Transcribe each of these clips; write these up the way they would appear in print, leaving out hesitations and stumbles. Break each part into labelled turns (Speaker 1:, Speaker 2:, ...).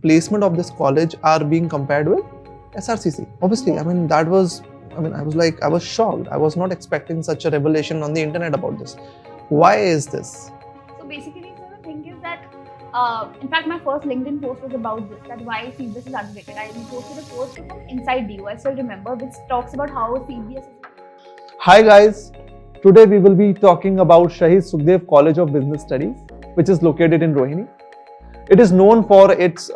Speaker 1: placement of this college are being compared with SRCC. Obviously, I mean, I was shocked. I was not expecting such a revelation on the internet about this. Why is this?
Speaker 2: So basically, so the thing is that, in fact, my first LinkedIn post was about this, that why CBS is underrated. I posted a post from Inside DU, I still remember, which talks about how CBS is.
Speaker 1: Hi guys, today we will be talking about Shahid Sukhdev College of Business Studies, which is located in Rohini. It is known for its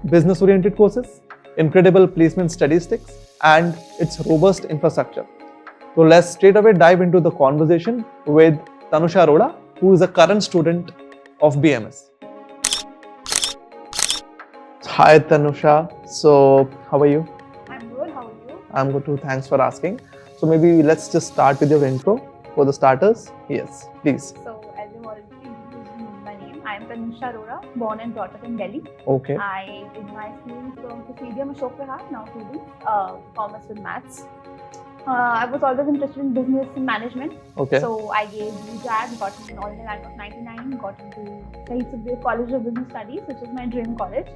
Speaker 1: business-oriented courses, incredible placement statistics, and its robust infrastructure. So let's straight away dive into the conversation with Tanusha Arora, who is a current student of BMS. Hi Tanusha, so how are you?
Speaker 2: I'm good, how are you?
Speaker 1: I'm good too, thanks for asking. So maybe let's just start with your intro for the starters. Yes, please.
Speaker 2: So as you already introduced my name, I am Tanusha Arora, born and brought up in Delhi.
Speaker 1: Okay.
Speaker 2: I did my schooling from Presidium Ashok Vihar, now student, commerce with maths. I was always interested in business and management.
Speaker 1: Okay.
Speaker 2: So I gave UJAD, got in all in the rank of 99, got into Shahid Sukhdev College of Business Studies, which is my dream college.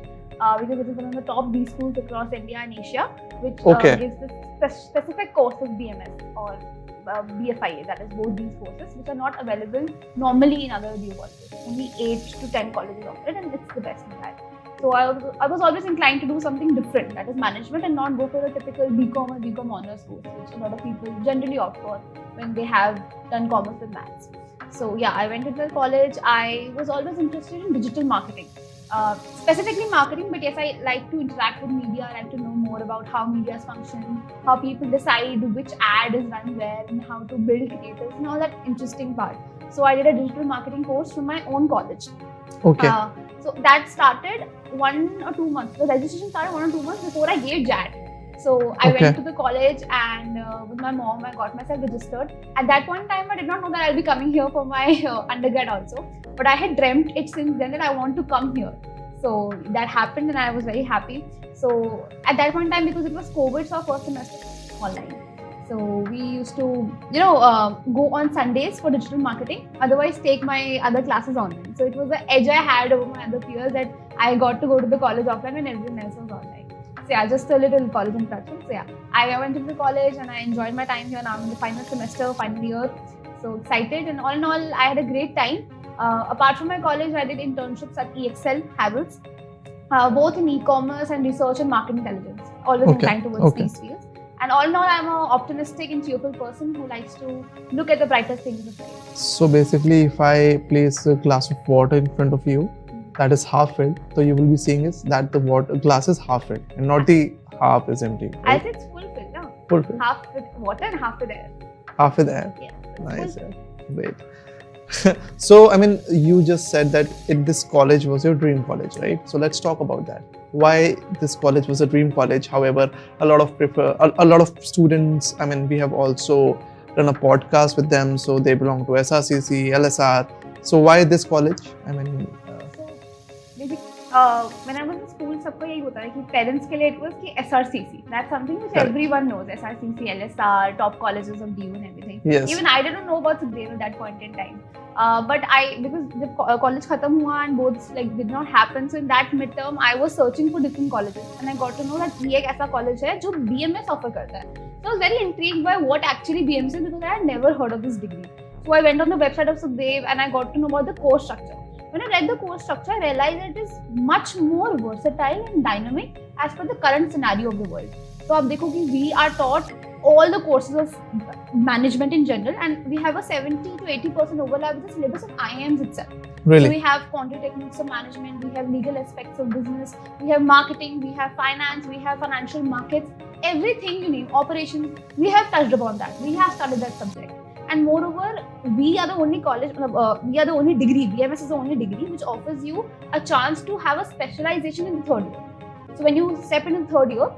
Speaker 2: Because it is one of the top B schools across India and Asia, which gives the specific course of BMS or BFIA, that is both these courses, which are not available normally in other DU colleges. Only 8 to 10 colleges offer it, and it's the best in that. So I was always inclined to do something different, that is management, and not go for a typical BCom or BCom honors course, which a lot of people generally opt for when they have done commerce with maths. So yeah, I went to the college. I was always interested in digital marketing. Specifically marketing, but yes, I like to interact with media. I like to know more about how media function, how people decide which ad is run where, and how to build creators and all that interesting part. So I did a digital marketing course from my own college.
Speaker 1: Okay.
Speaker 2: So that started 1 or 2 months. The registration started 1 or 2 months before I gave JAD. So I went to the college and with my mom, I got myself registered. At that point in time, I did not know that I'll be coming here for my undergrad also. But I had dreamt it since then that I want to come here. So that happened and I was very happy. So at that point in time, because it was COVID, so our first semester online. So we used to, go on Sundays for digital marketing. Otherwise, take my other classes online. So it was the edge I had over my other peers that I got to go to the college offline when everyone else was online. So yeah, just a little college introduction. So yeah, I went to the college and I enjoyed my time here. Now I'm in the final semester, final year. So excited, and all in all, I had a great time. Apart from my college, I did internships at EXL, Havells, both in e-commerce and research and market intelligence. Always inclined towards these fields. And all in all, I'm an optimistic and cheerful person who likes to look at the brightest things of life.
Speaker 1: So basically, if I place a glass of water in front of you, that is half filled, so you will be seeing is that the water glass is half filled and not the half is empty. Right?
Speaker 2: I think it's full filled, no?
Speaker 1: Full filled.
Speaker 2: Half with water and half with air.
Speaker 1: Half with air.
Speaker 2: Yeah.
Speaker 1: Nice. Great. So, I mean, you just said that this college was your dream college, right? So let's talk about that. Why this college was a dream college? However, a lot of students. I mean, we have also done a podcast with them, so they belong to SRCC, LSR. So why this college? I mean.
Speaker 2: When I was in school, सबको यही होता है कि parents के लिए it was कि SRCC. That's something which everyone knows. SRCC, LSR, top colleges of DU and everything.
Speaker 1: Yes.
Speaker 2: Even I didn't know about Sukhdev at that point in time. But because जब college खत्म हुआ and both did not happen, so in that midterm I was searching for different colleges and I got to know that ये एक ऐसा college है जो BMS offer करता है. So I was very intrigued by what actually BMS is because I had never heard of this degree. So I went on the website of Sukhdev and I got to know about the course structure. When I read the course structure, I realized that it is much more versatile and dynamic as per the current scenario of the world. So, आप देखो कि we are taught all the courses of management in general, and we have a 70 to 80% overlap with the syllabus of IIMs itself.
Speaker 1: Really?
Speaker 2: So we have quantitative techniques of management, we have legal aspects of business, we have marketing, we have finance, we have financial markets, everything you need, operations, we have touched upon that. We have studied that subject. And moreover, we are the only college, we are the only degree, BMS is the only degree which offers you a chance to have a specialization in the third year. So when you step into the third year,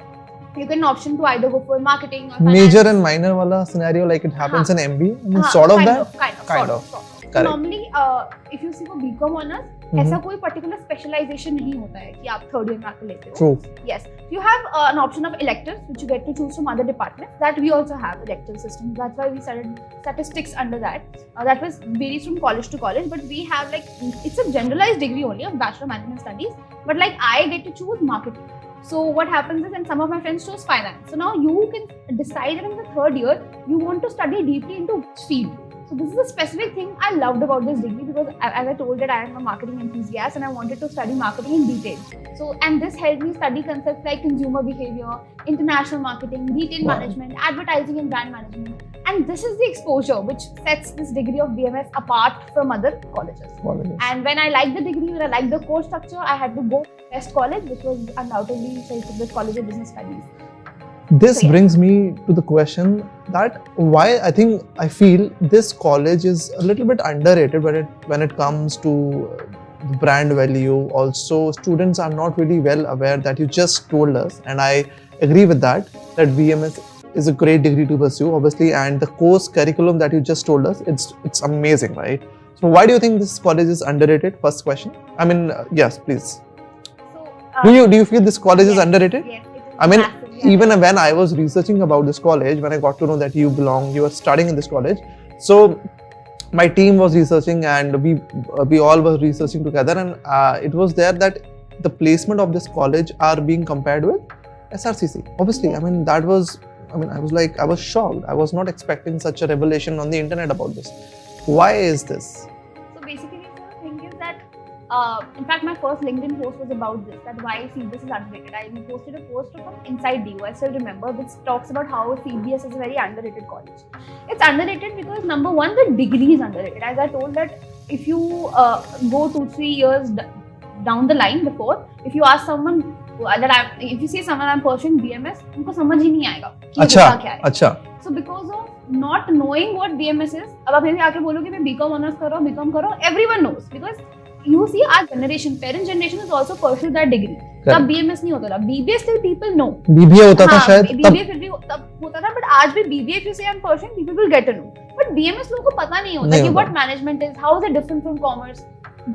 Speaker 2: you get an option to either go for marketing or finance.
Speaker 1: Major and minor wala scenario like it happens in MBA? Sort of that?
Speaker 2: Kind of. So normally, if you see for BCom honors, ऐसा कोई particular specialisation नहीं होता है कि आप third year में आकर लेते हो.
Speaker 1: True.
Speaker 2: Yes, you have an option of electives which you get to choose from other departments. That we also have elective systems. That's why we studied statistics under that. That was varies from college to college, but we have like it's a generalized degree only of Bachelor of Management Studies. But like I get to choose marketing. So what happens is, and some of my friends chose finance. So now you can decide that in the third year you want to study deeply into which field. So this is a specific thing I loved about this degree because as I told that I am a marketing enthusiast and I wanted to study marketing in detail. So and this helped me study concepts like consumer behavior, international marketing, retail management, advertising and brand management. And this is the exposure which sets this degree of BMS apart from other colleges. And when I liked the degree, when I liked the course structure, I had to go to best college, which was undoubtedly Shahid Sukdev College of Business Studies.
Speaker 1: This brings me to the question that why I feel this college is a little bit underrated when it comes to the brand value. Also, students are not really well aware that you just told us, and I agree with that BMS is a great degree to pursue, obviously, and the course curriculum that you just told us, it's amazing, right? So why do you think this college is underrated? First question. I mean, yes, please.
Speaker 2: So,
Speaker 1: do you feel this college is underrated?
Speaker 2: Yes, it is.
Speaker 1: I mean,
Speaker 2: massive, yeah.
Speaker 1: even when I was researching about this college, when I got to know that you were studying in this college, so my team was researching and we all were researching together, and it was there that the placement of this college are being compared with SRCC. Obviously, I mean I was shocked. I was not expecting such a revelation on the internet about this. Why is this?
Speaker 2: So basically, the thing is that, in fact, my first LinkedIn post was about this, that why CBS is underrated. I posted a post from Inside DU, I still remember, which talks about how CBS is a very underrated college. It's underrated because number one, the degree is underrated. As I told that if you go 2-3 years down the line before, if you ask someone if you say someone I'm pursuing BMS, उनको समझ ही नहीं आएगा कि होता क्या है.
Speaker 1: अच्छा.
Speaker 2: So because of not knowing what BMS is, अब आप यदि आके बोलोगे मैं BCom honors कर रहा हूँ, BCom कर रहा हूँ, everyone knows because you see our generation, parent generation is also pursued that degree. तब BMS नहीं होता था, BBA still people know.
Speaker 1: BBA होता था शायद.
Speaker 2: BBA फिर भी तब होता था, but आज भी BBA if you say I'm pursuing, people will get to know. But BMS लोगों को पता नहीं होता कि what management is, how is it different from commerce,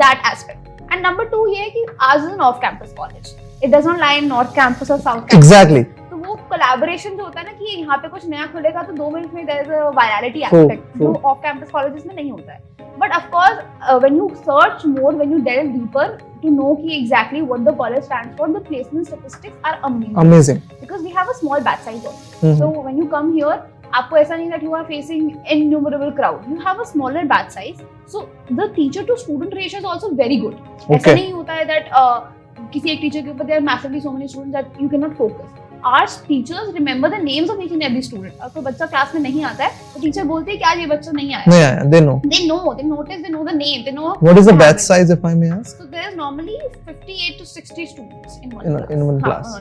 Speaker 2: that aspect. And number two ये है कि ours is an off-campus college. It does not lie in North Campus or South Campus.
Speaker 1: Exactly.
Speaker 2: तो वो collaboration जो होता है ना कि यहाँ पे कुछ नया खुलेगा तो 2 मिनट में there is a virality aspect. जो off-campus colleges में नहीं होता है. But of course, when you search more, when you delve deeper to know कि exactly what the college stands for, the placement statistics are amazing.
Speaker 1: Amazing.
Speaker 2: Because we have a small batch size also. So when you come here, आपको ऐसा नहीं that you are facing innumerable crowd. You have a smaller batch size. So the teacher to student ratio is also very good. ऐसा नहीं होता है that किसी एक teacher के ऊपर there are massively so many students that you cannot focus. Our teachers remember the names of each and every student. अगर कोई बच्चा क्लास में नहीं आता है तो टीचर बोलते हैं कि आज ये बच्चा नहीं आया.
Speaker 1: नहीं आया. They know.
Speaker 2: They notice, they know the name, they know.
Speaker 1: What is the batch size, if I may ask?
Speaker 2: So there is normally 58 to 60 students in one class.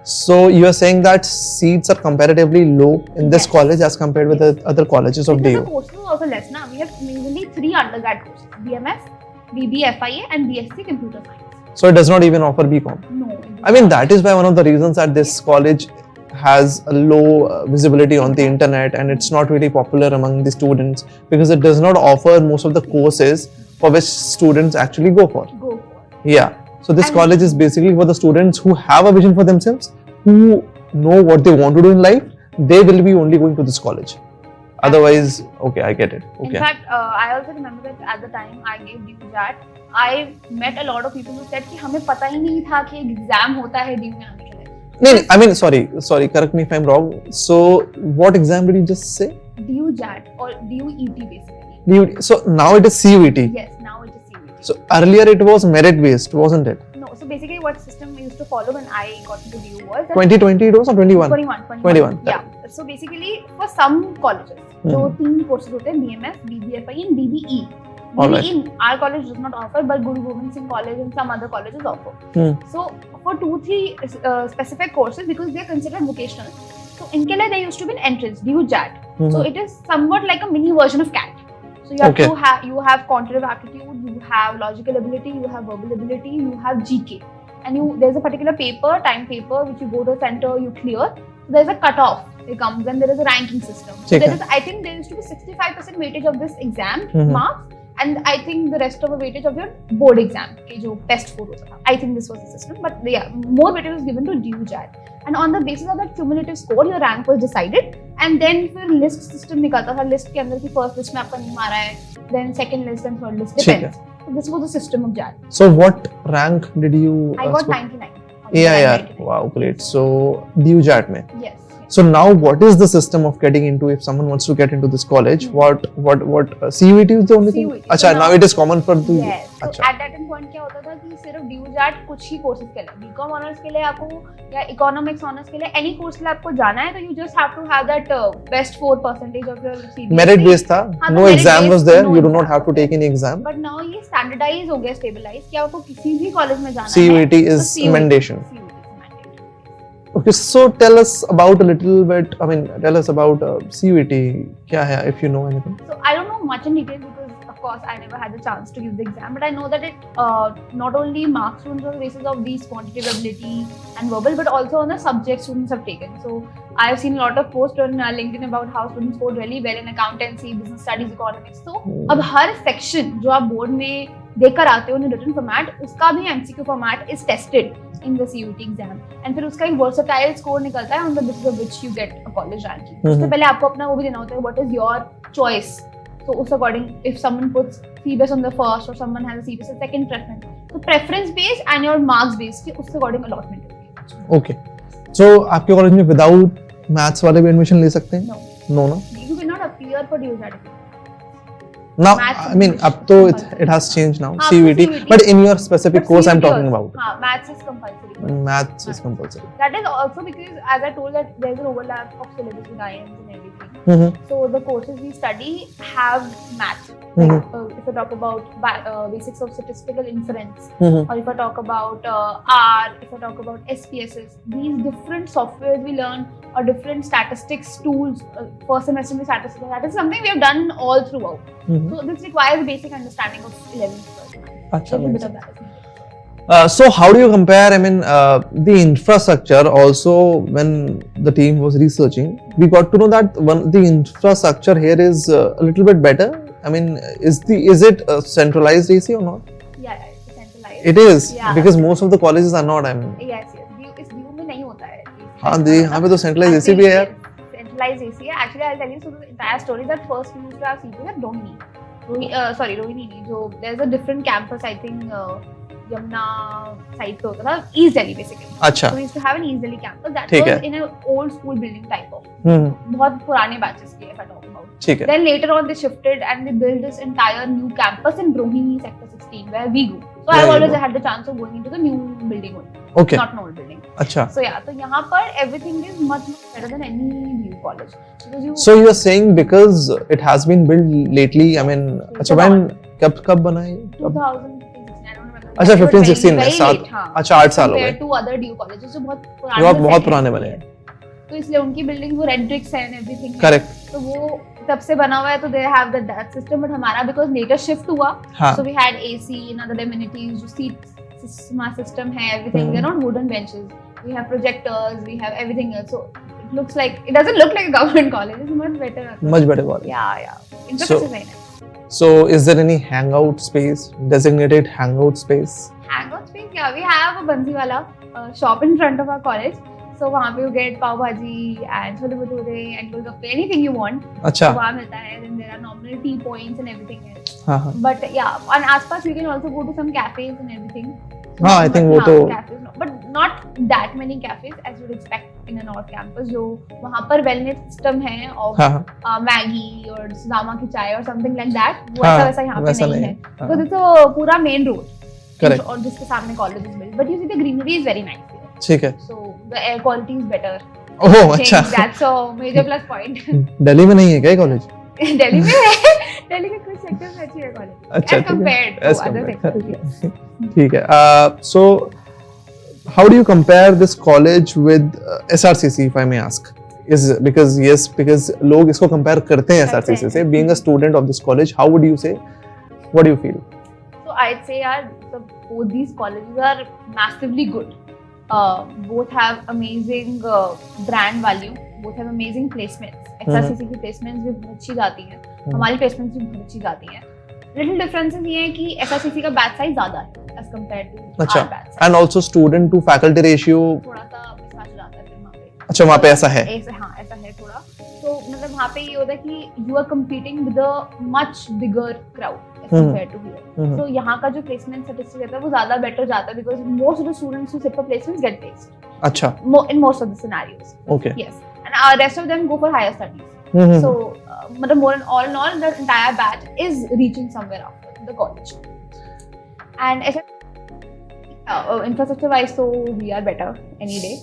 Speaker 1: So you are saying that seats are comparatively low in this college as compared with the other colleges of DU.
Speaker 2: The courses are also less now. We have mainly 3 undergrad courses: BMS, BBA FIA, and BSc Computer Science.
Speaker 1: So it does not even offer BCom.
Speaker 2: No.
Speaker 1: I mean, that is why one of the reasons that this college has a low visibility on the internet and it's not really popular among the students because it does not offer most of the courses for which students actually go for. Yeah. So this college is basically for the students who have a vision for themselves, who know what they want to do in life. They will be only going to this college. Otherwise, okay, I get it. Okay.
Speaker 2: In fact, I also remember that at the time I gave DU JAT, I met a lot of people who said कि हमें पता ही नहीं था कि exam होता है DU में आने के लिए.
Speaker 1: No, I mean, sorry, correct me if I'm wrong. So, what exam did you just say?
Speaker 2: DU JAT or DU ET basically.
Speaker 1: So now it is CUET.
Speaker 2: Yes, now it is CUET.
Speaker 1: So earlier it was merit based, wasn't it?
Speaker 2: No, so basically what system we used to follow when I got into DU was that
Speaker 1: 2020 it was or 21?
Speaker 2: 21. Yeah. So basically for some colleges, जो 3 courses होते हैं BMS, BBFI and BBE. BBE our college does not offer, but Guru Gobind Singh College and some other colleges offer. So for 2-3 specific courses, because they are considered vocational, so इनके लिए there used to be an entrance DU JAT. So it is somewhat like a mini version of CAT. So you have quantitative aptitude, you have logical ability, you have verbal ability, you have GK, and there's a particular time paper which you go to the center, you clear. So there's a cutoff. It comes, then there is a ranking system. So I think there used to be 65% weightage of this exam marks, and I think the rest of the weightage of your board exam के जो test 4 होता था, I think this was the system, but yeah, more weightage was given to due JAT, and on the basis of that cumulative score your rank was decided, and then फिर list system निकलता था, list के अंदर की first list में आपका नाम आ रहा है, then second list and third list, depends. So this was the system of JAT.
Speaker 1: So what rank did you?
Speaker 2: I got 99.
Speaker 1: AIR. Wow, great. So due JAT में.
Speaker 2: Yes.
Speaker 1: So now, what is the system of getting into? If someone wants to get into this college, what CUET is the only thing?
Speaker 2: CUET.
Speaker 1: अच्छा, now it is common for the.
Speaker 2: Yes. So
Speaker 1: अच्छा.
Speaker 2: at that point क्या होता था कि सिर्फ due jet कुछ ही courses के लिए, बीकॉम ऑनर्स के लिए आपको या इकोनॉमिक्स ऑनर्स के लिए एनी कोर्स के लिए आपको जाना है, तो you just have to have that best 4% of your CBSE.
Speaker 1: Merit based था. No exam was there. You do not have to take any exam.
Speaker 2: But now ये स्टैंडर्डाइज हो गया, स्टेबलाइज, कि आपको किसी भी कॉलेज में जाना है.
Speaker 1: CUET is mandation. Okay, so tell us about a little bit. I mean, tell us about CUET. क्या है, if you know anything?
Speaker 2: So I don't know much in detail because, of course, I never had the chance to give the exam. But I know that it not only marks students on the basis of these quantitative ability and verbal, but also on the subject students have taken. So I have seen a lot of posts on LinkedIn about how students scored really well in accountancy, business studies, economics. So अब हर section जो आप board में देकर आते हो in written format, उसका भी MCQ format is tested in the CUET exam, and फिर उसका एक versatile score निकलता है on the basis of which you get a college ranking. उससे पहले आपको अपना वो भी देना होता है, what is your choice. So उस according, if someone puts CBSE on the first or someone has a CBSE second preference, so preference based and your marks based के उससे according allotment होती है.
Speaker 1: Okay. So आपके college में without maths वाले भी admission ले सकते हैं?
Speaker 2: No.
Speaker 1: No, no.
Speaker 2: You cannot appear for due certificate.
Speaker 1: Now,
Speaker 2: Maths
Speaker 1: I mean, up to it has changed now.
Speaker 2: हाँ,
Speaker 1: CUET,
Speaker 2: CUET.
Speaker 1: but in your specific course, I'm
Speaker 2: CUET
Speaker 1: talking
Speaker 2: also.
Speaker 1: about.
Speaker 2: हाँ, maths is compulsory.
Speaker 1: Maths is compulsory.
Speaker 2: That is also because, as I told, that there's an overlap of syllabus with IIMs and everything.
Speaker 1: Mm-hmm.
Speaker 2: So the courses we study have math.
Speaker 1: Mm-hmm.
Speaker 2: Like, if I talk about basics of statistical inference,
Speaker 1: Mm-hmm.
Speaker 2: or if I talk about R, if I talk about SPSS, these different softwares we learn, or different statistics tools, first semester में statistics, that is something we have done all throughout.
Speaker 1: Mm-hmm.
Speaker 2: So this requires a basic understanding of 11th, 12th.
Speaker 1: Achha,
Speaker 2: Little
Speaker 1: makes
Speaker 2: bit of
Speaker 1: sense.
Speaker 2: that is needed.
Speaker 1: So how do you compare? I mean, the infrastructure also. When the team was researching, we got to know that the infrastructure here is a little bit better. I mean, is it centralized AC or not?
Speaker 2: Yeah, it's centralized.
Speaker 1: It is,
Speaker 2: Yeah.
Speaker 1: because most of the colleges are not. I mean,
Speaker 2: Yes. इस view में नहीं होता है.
Speaker 1: हाँ जी, यहाँ पे तो centralized AC भी है यार.
Speaker 2: Centralized AC है. Actually, I'll tell you so the entire story that first we used to have CPU at Rohini. Rohini नहीं, जो there's a different campus, I think Yamuna side पे होता था, East Delhi basically.
Speaker 1: अच्छा.
Speaker 2: So we used to have an East Delhi campus that
Speaker 1: ठीक
Speaker 2: was
Speaker 1: है.
Speaker 2: in an old school building type of.
Speaker 1: हम्म.
Speaker 2: बहुत पुराने batches के, if I talk about.
Speaker 1: ठीक है.
Speaker 2: Then later on they shifted and they built this entire new campus in Rohini sector 16 where we grew. So
Speaker 1: There
Speaker 2: I've
Speaker 1: you
Speaker 2: always
Speaker 1: go.
Speaker 2: had the chance of going into the new building only.
Speaker 1: Okay.
Speaker 2: Not an old building.
Speaker 1: अच्छा.
Speaker 2: So yeah, so यहाँ पर everything is much better than any new college. Because you
Speaker 1: So you are saying because it has been built lately. I mean, अच्छा when कब बना है?
Speaker 2: 2015, I don't remember.
Speaker 1: अच्छा,
Speaker 2: They were
Speaker 1: 15-16 में
Speaker 2: very
Speaker 1: सात.
Speaker 2: late, हाँ.
Speaker 1: अच्छा 8 साल हो गए.
Speaker 2: Compared to other DU colleges जो बहुत
Speaker 1: बहुत पुराने बने हैं.
Speaker 2: तो इसलिए उनकी बिल्डिंग वो रेड ब्रिक्स है and everything.
Speaker 1: Correct.
Speaker 2: तो वो तब से बना हुआ है, तो they have that system, but हमारा because later shift हुआ,
Speaker 1: हाँ.
Speaker 2: so we had AC and other amenities, जो seat system है, everything. They're not wooden benches. We have projectors, we have everything else. So it looks like, it doesn't look like a government college. It's much better.
Speaker 1: Much better college.
Speaker 2: Yeah. Infrastructure is very nice.
Speaker 1: So is there any hangout space, designated hangout space?
Speaker 2: Hangout space, yeah. We have a Bansiwala shop in front of our college. So वहाँ पे you get pav bhaji and chole bhature and golgappe, anything you want.
Speaker 1: अच्छा.
Speaker 2: तो वहाँ मिलता है. Then there are normal tea points and everything else.
Speaker 1: हाँ हाँ.
Speaker 2: But yeah, on आसपास you can also go to some cafes and everything.
Speaker 1: हाँ, I think वो तो.
Speaker 2: Cafes, no, but not that many cafes as you would expect in a North campus. जो वहाँ पर wellness system है of
Speaker 1: हाँ.
Speaker 2: Maggi और Sudama की चाय और something like that. वो
Speaker 1: हाँ,
Speaker 2: ऐसा वैसा यहाँ पे
Speaker 1: वैसा
Speaker 2: नहीं
Speaker 1: नहीं
Speaker 2: है.
Speaker 1: है.
Speaker 2: Because it's a पूरा main road.
Speaker 1: Correct.
Speaker 2: और जिसके सामने college is built. But you see the greenery is very nice here.
Speaker 1: ठीक है.
Speaker 2: So the air quality is better.
Speaker 1: ओह अच्छा.
Speaker 2: That's a major plus point.
Speaker 1: Delhi में नहीं है क्या कॉलेज?
Speaker 2: दिल्ली में है. दिल्ली के कुछ सेक्टर्स में अच्छी है कॉलेज.
Speaker 1: अच्छा.
Speaker 2: As compared to other sectors. Yes.
Speaker 1: ठीक है. So how do you compare this college with SRCC, if I may ask? Is because लोग इसको compare करते हैं SRCC से. Being a student of this college, how would you say? What do you feel?
Speaker 2: So I'd say both these colleges are massively good. Both have amazing brand value. Both have amazing placements. SRCC की placements भी बहुत अच्छी जाती हैं. हमारी placements भी बहुत अच्छी जाती हैं. लिटिल डिफरेंसेस ये है कि एसआरसीसी का बैच साइज ज्यादा है एज कंपेयर टू
Speaker 1: अच्छा,
Speaker 2: our batch.
Speaker 1: And also student to faculty ratio
Speaker 2: थोड़ा सा मिसमैच हो जाता है फिर वहाँ पे।
Speaker 1: अच्छा, वहाँ पे ऐसा है।
Speaker 2: हाँ, ऐसा है थोड़ा। तो मतलब वहाँ पे ये होता है कि you are competing with a much bigger crowd as compare to here. So यहाँ का जो प्लेसमेंट स्टैटिस्टिक्स रहता है वो ज्यादा बेटर जाता है because most of the students who sit for placements get placed
Speaker 1: अच्छा,
Speaker 2: in most of the scenarios.
Speaker 1: okay,
Speaker 2: Yes, and rest of them go for higher studies. So, matlab more in all, the entire batch is reaching somewhere after the college. And infrastructure wise, so we are better any day.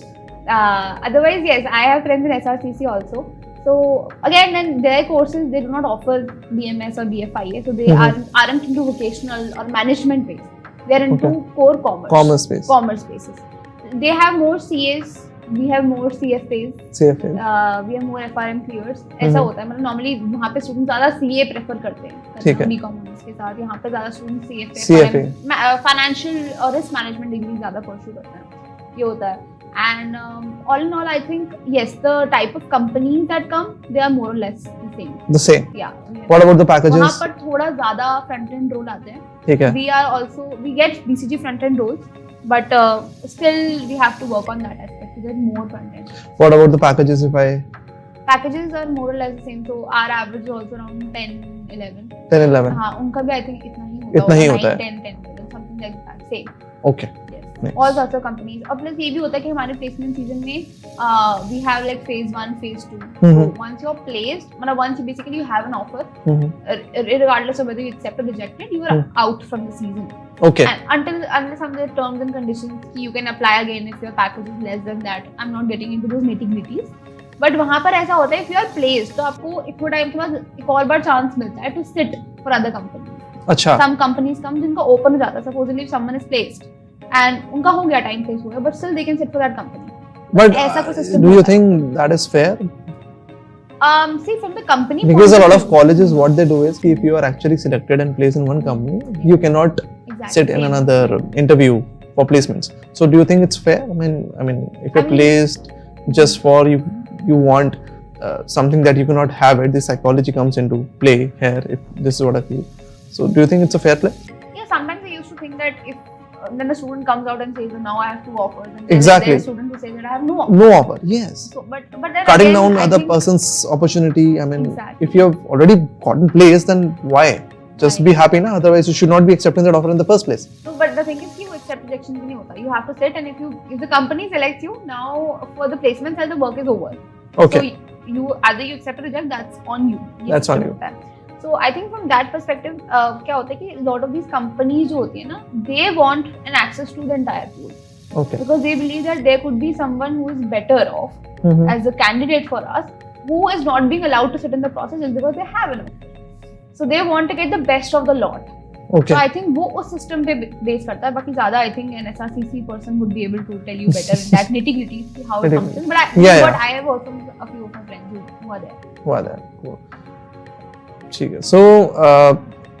Speaker 2: Otherwise, yes, I have friends in SRCC also. So again, then their courses they do not offer BMS or BFIA, so they aren't into vocational or management based. They are into core commerce spaces. They have more CAs, we have more CFAs, we have more FRM clears. ऐसा होता है, मतलब normally वहाँ पे student ज्यादा CA prefer करते हैं BCom के साथ। यहाँ पे ज्यादा स्टूडेंट CFA फाइनेंशियल और रिस्क मैनेजमेंट डिग्री ज्यादा परस्यू करते हैं, ये होता है। And all in all, I think yes, the type of companies that come, they are more or less the same.
Speaker 1: The same.
Speaker 2: Yeah.
Speaker 1: What about the packages?
Speaker 2: वहाँ पर थोड़ा ज़्यादा front end role आते हैं.
Speaker 1: ठीक है.
Speaker 2: We get BCG front end roles, but still we have to work on that aspect to get more front end.
Speaker 1: What about the packages?
Speaker 2: Packages are more or less the same. So our average is also around 10-11.
Speaker 1: 10-11.
Speaker 2: हाँ, उनका भी I think इतना ही होता है. 9-10 something like that. Same.
Speaker 1: Okay.
Speaker 2: Nice. All sorts of companies. और plus ये भी होता है कि हमारे प्लेसमेंट सीजन में we have like phase 1, phase 2. So once you're placed, मतलब once basically you have an offer, regardless of whether you accept or reject it, you are out from the season.
Speaker 1: Okay.
Speaker 2: And unless some of the terms and conditions you can apply again if your package is less than that. I'm not getting into those nitty-gritties. But वहाँ पर ऐसा होता है if you are placed, तो आपको एक time के बाद एक और बार चांस मिलता है to sit for other companies.
Speaker 1: अच्छा.
Speaker 2: Some companies come जिनका open हो जाता है. Supposedly if someone is placed. And उनका हो गया टाइम प्लेस हुआ, but still they can sit for that company.
Speaker 1: But do you
Speaker 2: है.
Speaker 1: think that is fair?
Speaker 2: See from the company.
Speaker 1: Because a lot of colleges, what they do is, if you are actually selected and placed in one company, you cannot sit in another interview for placements. So do you think it's fair? I mean, if you're placed just for you want something that you cannot have it, the psychology comes into play here. If this is what I feel. So do you think it's a fair play?
Speaker 2: Yeah, sometimes I used to think that if then the student comes out and says, "Now I have 2 offers." And
Speaker 1: exactly.
Speaker 2: There is a student who says that I have no offer.
Speaker 1: No offer. Yes.
Speaker 2: So, but then
Speaker 1: cutting
Speaker 2: again,
Speaker 1: down other person's opportunity. I mean, if you have already gotten placed, then why? Just be happy, na. Otherwise, you should not be accepting that offer in the first place.
Speaker 2: No, but the thing is, you accept rejection भी नहीं होता. You have to sit, and if the company selects you, now for the placement cell, the work is over.
Speaker 1: Okay.
Speaker 2: So you either you accept or reject. That's on you.
Speaker 1: That's on you.
Speaker 2: So I think from that perspective, क्या होता है कि lot of these companies जो होती है ना, they want an access to the entire pool.
Speaker 1: Okay.
Speaker 2: Because they believe that there could be someone who is better off as a candidate for us, who is not being allowed to sit in the process just because they have an offer. So they want to get the best of the lot.
Speaker 1: Okay.
Speaker 2: So I think वो उस system पे base करता है. बाकी ज़्यादा I think an SRCC person would be able to tell you better in that nitty-gritty how it functions. But I have also a few of my friends who are there.
Speaker 1: Cool. So,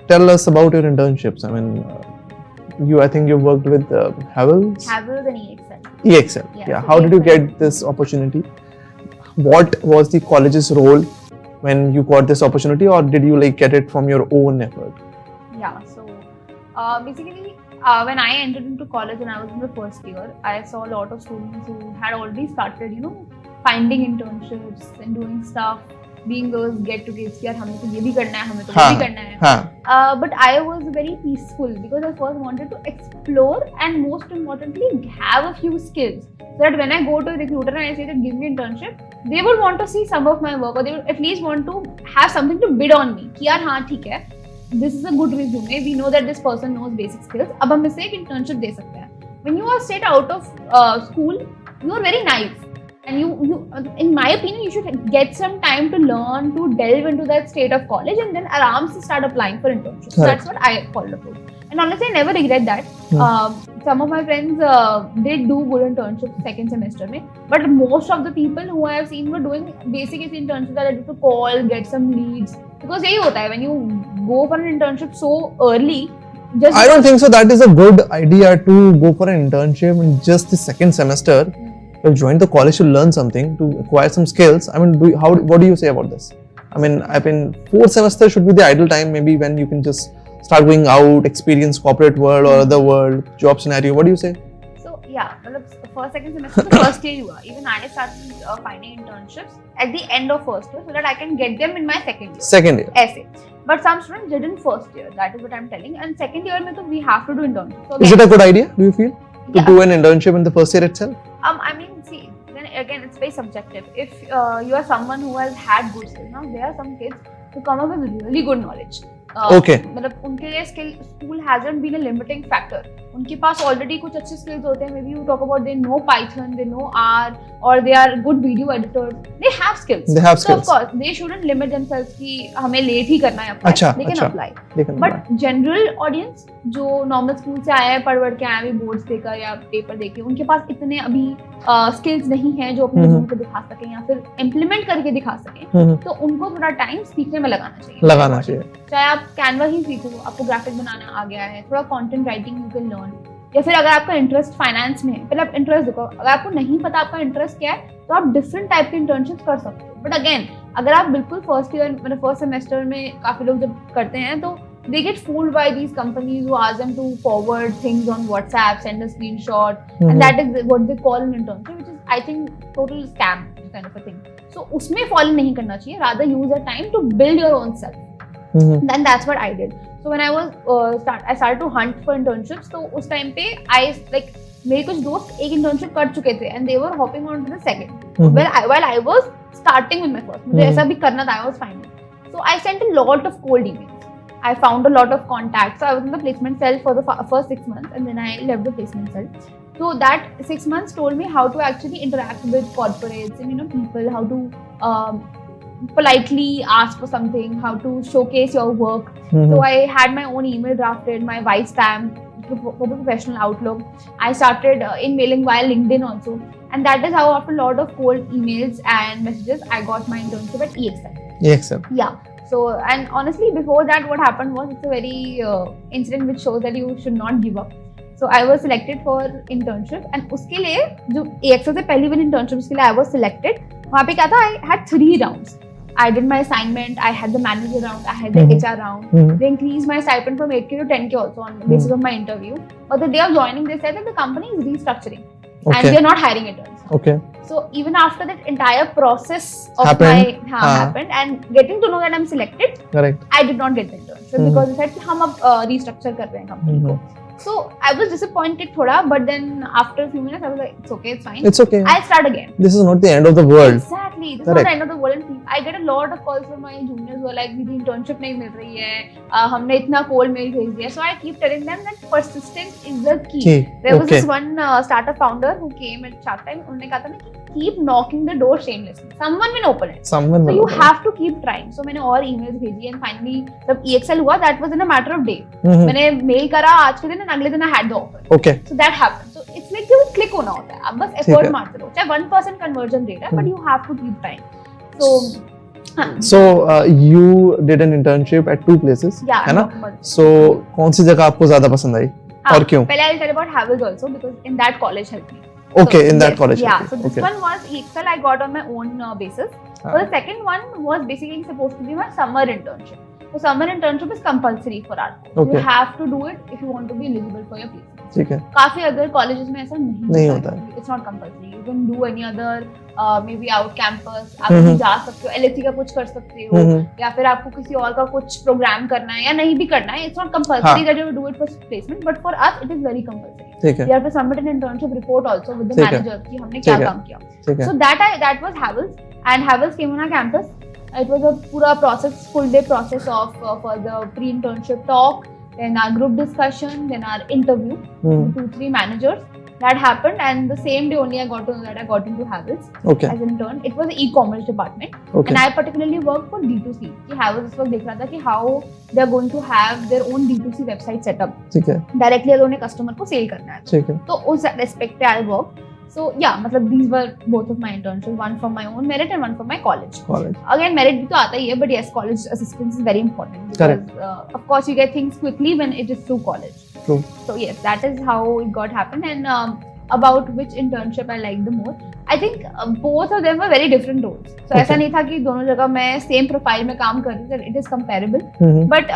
Speaker 1: tell us about your internships. I mean, I think you worked with Havells
Speaker 2: and EXL.
Speaker 1: EXL. Yeah. How did you get this opportunity? What was the college's role when you got this opportunity, or did you like get it from your own effort?
Speaker 2: Yeah. So, basically, when I entered into college and I was in the first year, I saw a lot of students who had already started, finding internships and doing stuff. Being those get together, यार हमें तो ये भी करना है, हमें तो वो भी करना है. But I was very peaceful because I first wanted to explore and most importantly have a few skills so that when I go to a recruiter and I say that give me internship, they would want to see some of my work or they would at least want to have something to bid on me कि यार हाँ ठीक है, this is a good resume, we know that this person knows basic skills, अब हम इसे एक internship दे सकते हैं. When you are straight out of school, you are very naive. And you, in my opinion, you should get some time to learn, to delve into that state of college, and then aram se start applying for internships. So that's what I followed up with. And honestly, I never regret that. Some of my friends did do good internships second semester mein, but most of the people who I have seen were doing basic internships that I had to call, get some leads. Because yahi hota hai, when you go for an internship so early. I
Speaker 1: don't think so. That is a good idea to go for an internship in just the second semester. You've joined the college to learn something, to acquire some skills. I mean, what do you say about this? I mean, 4th semester should be the ideal time, maybe when you can just start going out, experience corporate world or other world, job scenario? What do you say?
Speaker 2: So yeah, मतलब first second semester the first year हुआ. Even I started finding internships at the end of first year so that I can get them in my second year.
Speaker 1: Second year.
Speaker 2: ऐसे. But some students did in first year. That is what I'm telling. And second year में तो we have to do internship. So
Speaker 1: is it a good idea? Do you feel to do an internship in the first year itself?
Speaker 2: I mean, see, then again, it's very subjective. If you are someone who has had good skills, now there are some kids who come up with really good knowledge.
Speaker 1: Okay.
Speaker 2: मतलब उनके लिए school hasn't been a limiting factor. उनके पास already कुछ अच्छे skills होते हैं. Maybe you talk about they know Python, they know R, or they are good video editors. They have skills.
Speaker 1: They have skills.
Speaker 2: So of course, they shouldn't limit themselves कि हमें late ही करना है apply.
Speaker 1: अच्छा,
Speaker 2: They can
Speaker 1: अच्छा.
Speaker 2: apply.
Speaker 1: They can
Speaker 2: But general audience जो normal school से आया है, पढ़ के आया है, boards देकर या paper देके, उनके पास इतने अभी skills नहीं हैं जो अपने resume पे दिखा सकें या फिर implement करके दिखा सकें. तो उनको थोड़ा time सीखने में लगाना चाहिए. चाहे आप कैनवा ही सीखो, आपको ग्राफिक बनाना आ गया है, थोड़ा content writing you can learn, या फिर अगर आपका इंटरेस्ट फाइनेंस में है, पहले आप इंटरेस्ट देखो. अगर आपको नहीं पता आपका इंटरेस्ट क्या है तो आप डिफरेंट टाइप के इंटर्नशिप्स कर सकते हो. बट अगेन, अगर आप बिल्कुल फर्स्ट ईयर मतलब फर्स्ट सेमेस्टर में काफी लोग जब करते हैं तो they get fooled by these companies who ask them to forward things on WhatsApp, send a screenshot, and that is what they call an internship, which is I think total scam kind of a thing. So उसमें fall नहीं करना चाहिए, rather use your time to build your own self. Then that's what I did. So when I was I started to hunt for internships. तो उस time पे I like मेरे कुछ दोस्त एक internship कर चुके थे and they were hopping on to the second. While I was starting with my first, मुझे ऐसा भी करना था, I was finding. So I sent a lot of cold emails. I found a lot of contacts. So I was in the placement cell for the first 6 months, and then I left the placement cell. So that 6 months told me how to actually interact with corporates and people, how to politely ask for something, how to showcase your work. So I had my own email drafted, my vice stamp for professional outlook. I started emailing via LinkedIn also, and that is how after a lot of cold emails and messages I got my internship at EXL.
Speaker 1: EXL.
Speaker 2: Yeah. So, and honestly, before that, what happened was it's a very incident which shows that you should not give up. So, I was selected for internship, and उसके लिए जो EXL से पहली वाली internship के लिए I was selected. वहाँ पे क्या था? I had 3 rounds. I did my assignment. I had the manager round. I had the HR round. They increased my stipend from 8K to 10K also on the basis of my interview. But the day of joining, they said that the company is restructuring and they are not hiring interns.
Speaker 1: Okay.
Speaker 2: So even after that entire process of happened and getting to know that I'm selected,
Speaker 1: correct,
Speaker 2: I did not get the internship because they said कि हम अब restructure कर रहे हैं company को. So I was disappointed थोड़ा, but then after a few minutes I was like, it's okay, it's fine.
Speaker 1: It's okay.
Speaker 2: I'll start again.
Speaker 1: This is not the end of the world.
Speaker 2: Exactly. This is not the end of the world. And I get a lot of calls from my juniors who are like, मेरी internship नहीं मिल रही है, हमने इतना cold mail भेज दिया. So I keep telling them that persistence is the key. There was this one startup founder who came at Shark Tank. उन्होंने कहा था ना कि keep knocking the door shamelessly. Someone will open it.
Speaker 1: Someone will.
Speaker 2: So you have to keep trying. So मैंने और emails भेजी and finally जब EXL हुआ, that was in a matter of day. मैंने mail करा आज के दिन, अगले दिन I had the offer.
Speaker 1: Okay.
Speaker 2: So that happened. So it's like जो click होना होता है. आप बस effort मारते रहो. चाहे 1% conversion rate है, but you have to keep trying. So
Speaker 1: you did an internship at 2 places.
Speaker 2: Yeah.
Speaker 1: है ना? So कौन सी जगह आपको ज़्यादा पसंद आई? और क्यों?
Speaker 2: पहले I'll tell about Havells also because in that college helped me.
Speaker 1: Okay, in that college.
Speaker 2: Yeah. So this one was EXL I got on my own basis. So the second one was basically supposed to be my summer internship. So summer internship is compulsory for our course.
Speaker 1: Okay.
Speaker 2: You have to do it if you want to be eligible for your placement.
Speaker 1: ठीक है.
Speaker 2: काफी other colleges में ऐसा नहीं
Speaker 1: होता है.
Speaker 2: It's not compulsory. You can do any other maybe out campus. आप कहीं जा सकते हो, LSE का कुछ कर सकते हो, या फिर आपको किसी और का कुछ प्रोग्राम करना है या नहीं भी करना है. It's not compulsory that you do it for placement, but for us it is very compulsory.
Speaker 1: ठीक है.
Speaker 2: You have to submit an internship report also with the manager कि हमने क्या काम किया. So that was Havells, and Havells came on our campus. It was a पूरा process, full day process of for the pre-internship talk, then our group discussion, then our interview with 2-3 managers. That happened, and the same day only I got to know that I got into Havells as an intern. It was the e-commerce department, and I particularly worked for D2C. कि Havells इस वक्त देख रहा था कि how they are going to have their own D2C website set up.
Speaker 1: ठीक है. Directly
Speaker 2: उन्हें customer को sell करना है.
Speaker 1: ठीक है.
Speaker 2: तो उस aspect पे I worked. So yeah, मतलब these were both of my internships, one from my own merit and one from my college. Again, merit भी तो आता ही है, but yes, college assistance is very important because of course you get things quickly when it is through college.
Speaker 1: True.
Speaker 2: So yes, that is how it got happened. And about which internship I liked the most. I think both of them were very different roles. So ऐसा नहीं था कि दोनों जगह मैं same profile में काम कर रही हूँ. It is comparable. But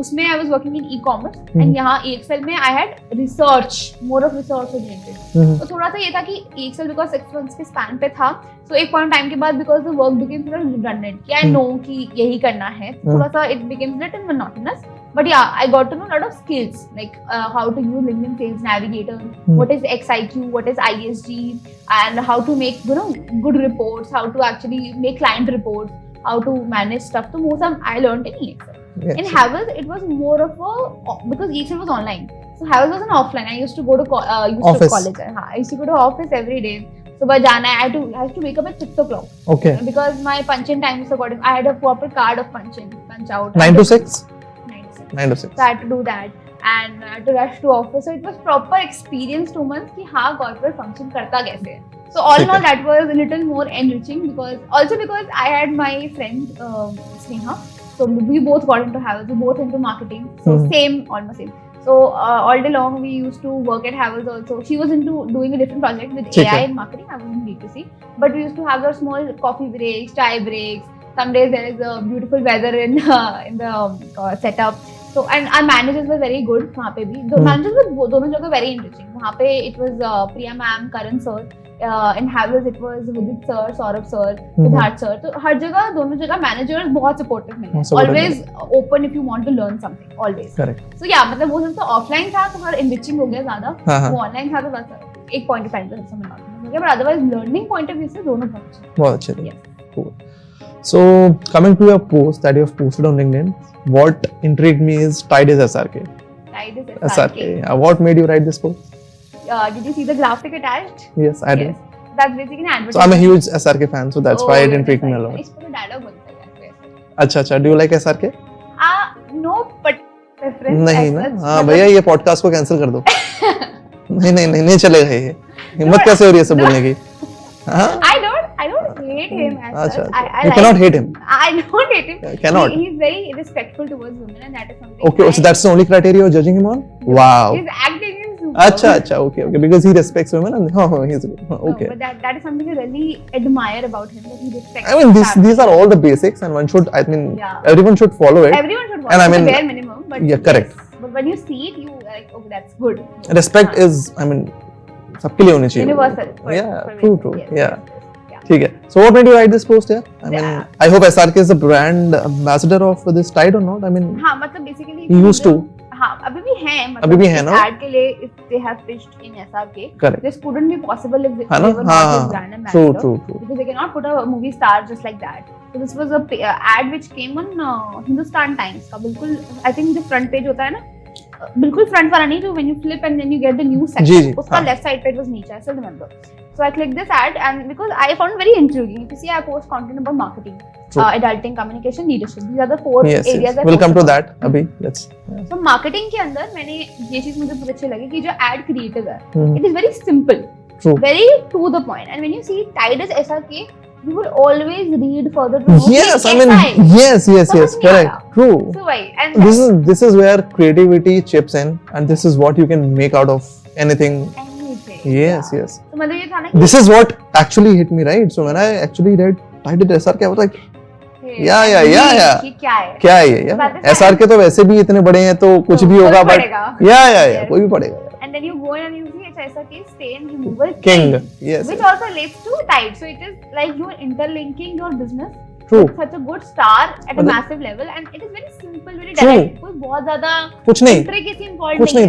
Speaker 2: उसमें I was working in e-commerce and यहाँ EXL में I had research, more of research oriented. तो थोड़ा सा ये था कि EXL because 6 months के span पे था. So एक point time के बाद because the work became थोड़ा redundant कि I know कि यही करना है. थोड़ा सा it became little monotonous. But yeah, I got to know a lot of skills like how to use LinkedIn Sales Navigator, what is XIQ, what is ISG, and how to make good reports, how to actually make client reports, how to manage stuff. So most of I learned in EXL.
Speaker 1: Yes.
Speaker 2: In Havells, it was more of a because EXL was online, so Havells was an offline. I used to go to college. I used to go to office every day. सुबह जाना है. I had to wake up at 6 o'clock. Okay. Because my punch-in time was according. I had a proper card of punch out.
Speaker 1: 9 to 6. 9 to 6.
Speaker 2: So I had to do that and I had to rush to office. So it was proper experience 2 months कि हाँ corporate function करता कैसे है. So all in all that was a little more enriching because I had my friend Sneha. So we both got into Havells. We both into marketing. So almost same. So all day long we used to work at Havells also. She was into doing a different project with AI and marketing. I was in D2C. But we used to have our small coffee breaks, chai breaks. Some days there is a beautiful weather in the setup. So and our managers were very good वहाँ पे भी. Managers were दोनों जगह very interesting. वहाँ पे it was Priya ma'am, Karan sir. In Havells it was Vidit sir, Saurabh sir, Siddharth sir. तो हर जगह दोनों जगह managers बहुत supportive मिले. Always open if you want to learn something. Always. Correct. So yeah, मतलब वो सब तो offline था तो थोड़ा enriching हो गया ज़्यादा. वो online था तो बस एक point of time पे सब मिला. But otherwise learning point of view से दोनों बहुत अच्छे.
Speaker 1: Yes. Cool. So coming to your post that you have posted on LinkedIn, what intrigued me is Tide is SRK.
Speaker 2: Tide is SRK.
Speaker 1: What made you write this post?
Speaker 2: Did you see the graphic attached?
Speaker 1: Yes, I did.
Speaker 2: That's basically an advertisement.
Speaker 1: So I'm a huge SRK fan, so that's why it intrigued me a lot.
Speaker 2: इसको dialogue बोलते हैं.
Speaker 1: अच्छा. Do you like SRK?
Speaker 2: No, but preference.
Speaker 1: नहीं ना. हाँ भैया ये podcast को cancel कर दो. नहीं चलेगा ये. हिम्मत कैसे हो रही है सब बोलने की?
Speaker 2: I don't hate him as such.
Speaker 1: You cannot hate him.
Speaker 2: I don't hate him.
Speaker 1: Cannot.
Speaker 2: He's very respectful towards women, and that is something.
Speaker 1: Okay, so that's the only criteria you're judging him on? Wow.
Speaker 2: His acting is super.
Speaker 1: अच्छा. Okay. Because he respects women and he's good. Okay.
Speaker 2: No, but that is something I really admire about him, that he respects.
Speaker 1: I mean, these are all the basics, and one should. I mean, everyone should follow it.
Speaker 2: Everyone should follow.
Speaker 1: And I mean,
Speaker 2: the bare minimum. But
Speaker 1: yeah, correct.
Speaker 2: Yes, but when you see it, you are like, okay, that's good.
Speaker 1: Respect is, I mean, सबके लिए होनी चाहिए.
Speaker 2: Universal.
Speaker 1: Yeah. True.
Speaker 2: Yes,
Speaker 1: Yeah.
Speaker 2: Yes.
Speaker 1: ठीक है. So what made you write this post here? I mean, I hope SRK is a brand ambassador of this Tide or not? I mean,
Speaker 2: हाँ मतलब basically
Speaker 1: he used to.
Speaker 2: हाँ अभी भी हैं. मतलब
Speaker 1: अभी भी हैं ना?
Speaker 2: Ad के लिए if they have pitched in SRK,
Speaker 1: correct.
Speaker 2: this couldn't be possible if they were not his brand ambassador.
Speaker 1: True.
Speaker 2: Because they cannot put a movie star just like that. So this was a ad which came on Hindustan Times का बिल्कुल. I think the front page होता है ना. बिल्कुल front वाला नहीं जो when you flip and then you get the news section. उसका left side पे it was नीचे. I still remember. So I clicked this ad and because I found it very intriguing. If you see, I post content about marketing, adulting, communication, leadership. These are the 4 areas.
Speaker 1: Yes. We'll come to that. अभी let's.
Speaker 2: So marketing के अंदर मैंने ये चीज मुझे बहुत अच्छी लगी कि जो ad creative है, it is very simple, very to the point. And when you see Tide is SRK, you will always read further to know.
Speaker 1: Yes, I mean, yes, correct, true.
Speaker 2: So why? And
Speaker 1: this is where creativity chips in, and this is what you can make out of anything. Yes.
Speaker 2: So मतलब ये था ना कि
Speaker 1: this is what actually hit me, right? So when I actually read Tide is SRK, I was like, yeah. क्या है ये? SRK तो वैसे भी इतने बड़े हैं तो कुछ भी होगा, but कोई भी पड़ेगा.
Speaker 2: And then you go and you see it's SRK stain removal
Speaker 1: king. Yes.
Speaker 2: Which also relates to Tide. So it is like you are interlinking your business.
Speaker 1: True.
Speaker 2: Such a good star at a massive level, and it is very simple, very direct. कोई बहुत ज़्यादा
Speaker 1: कुछ नहीं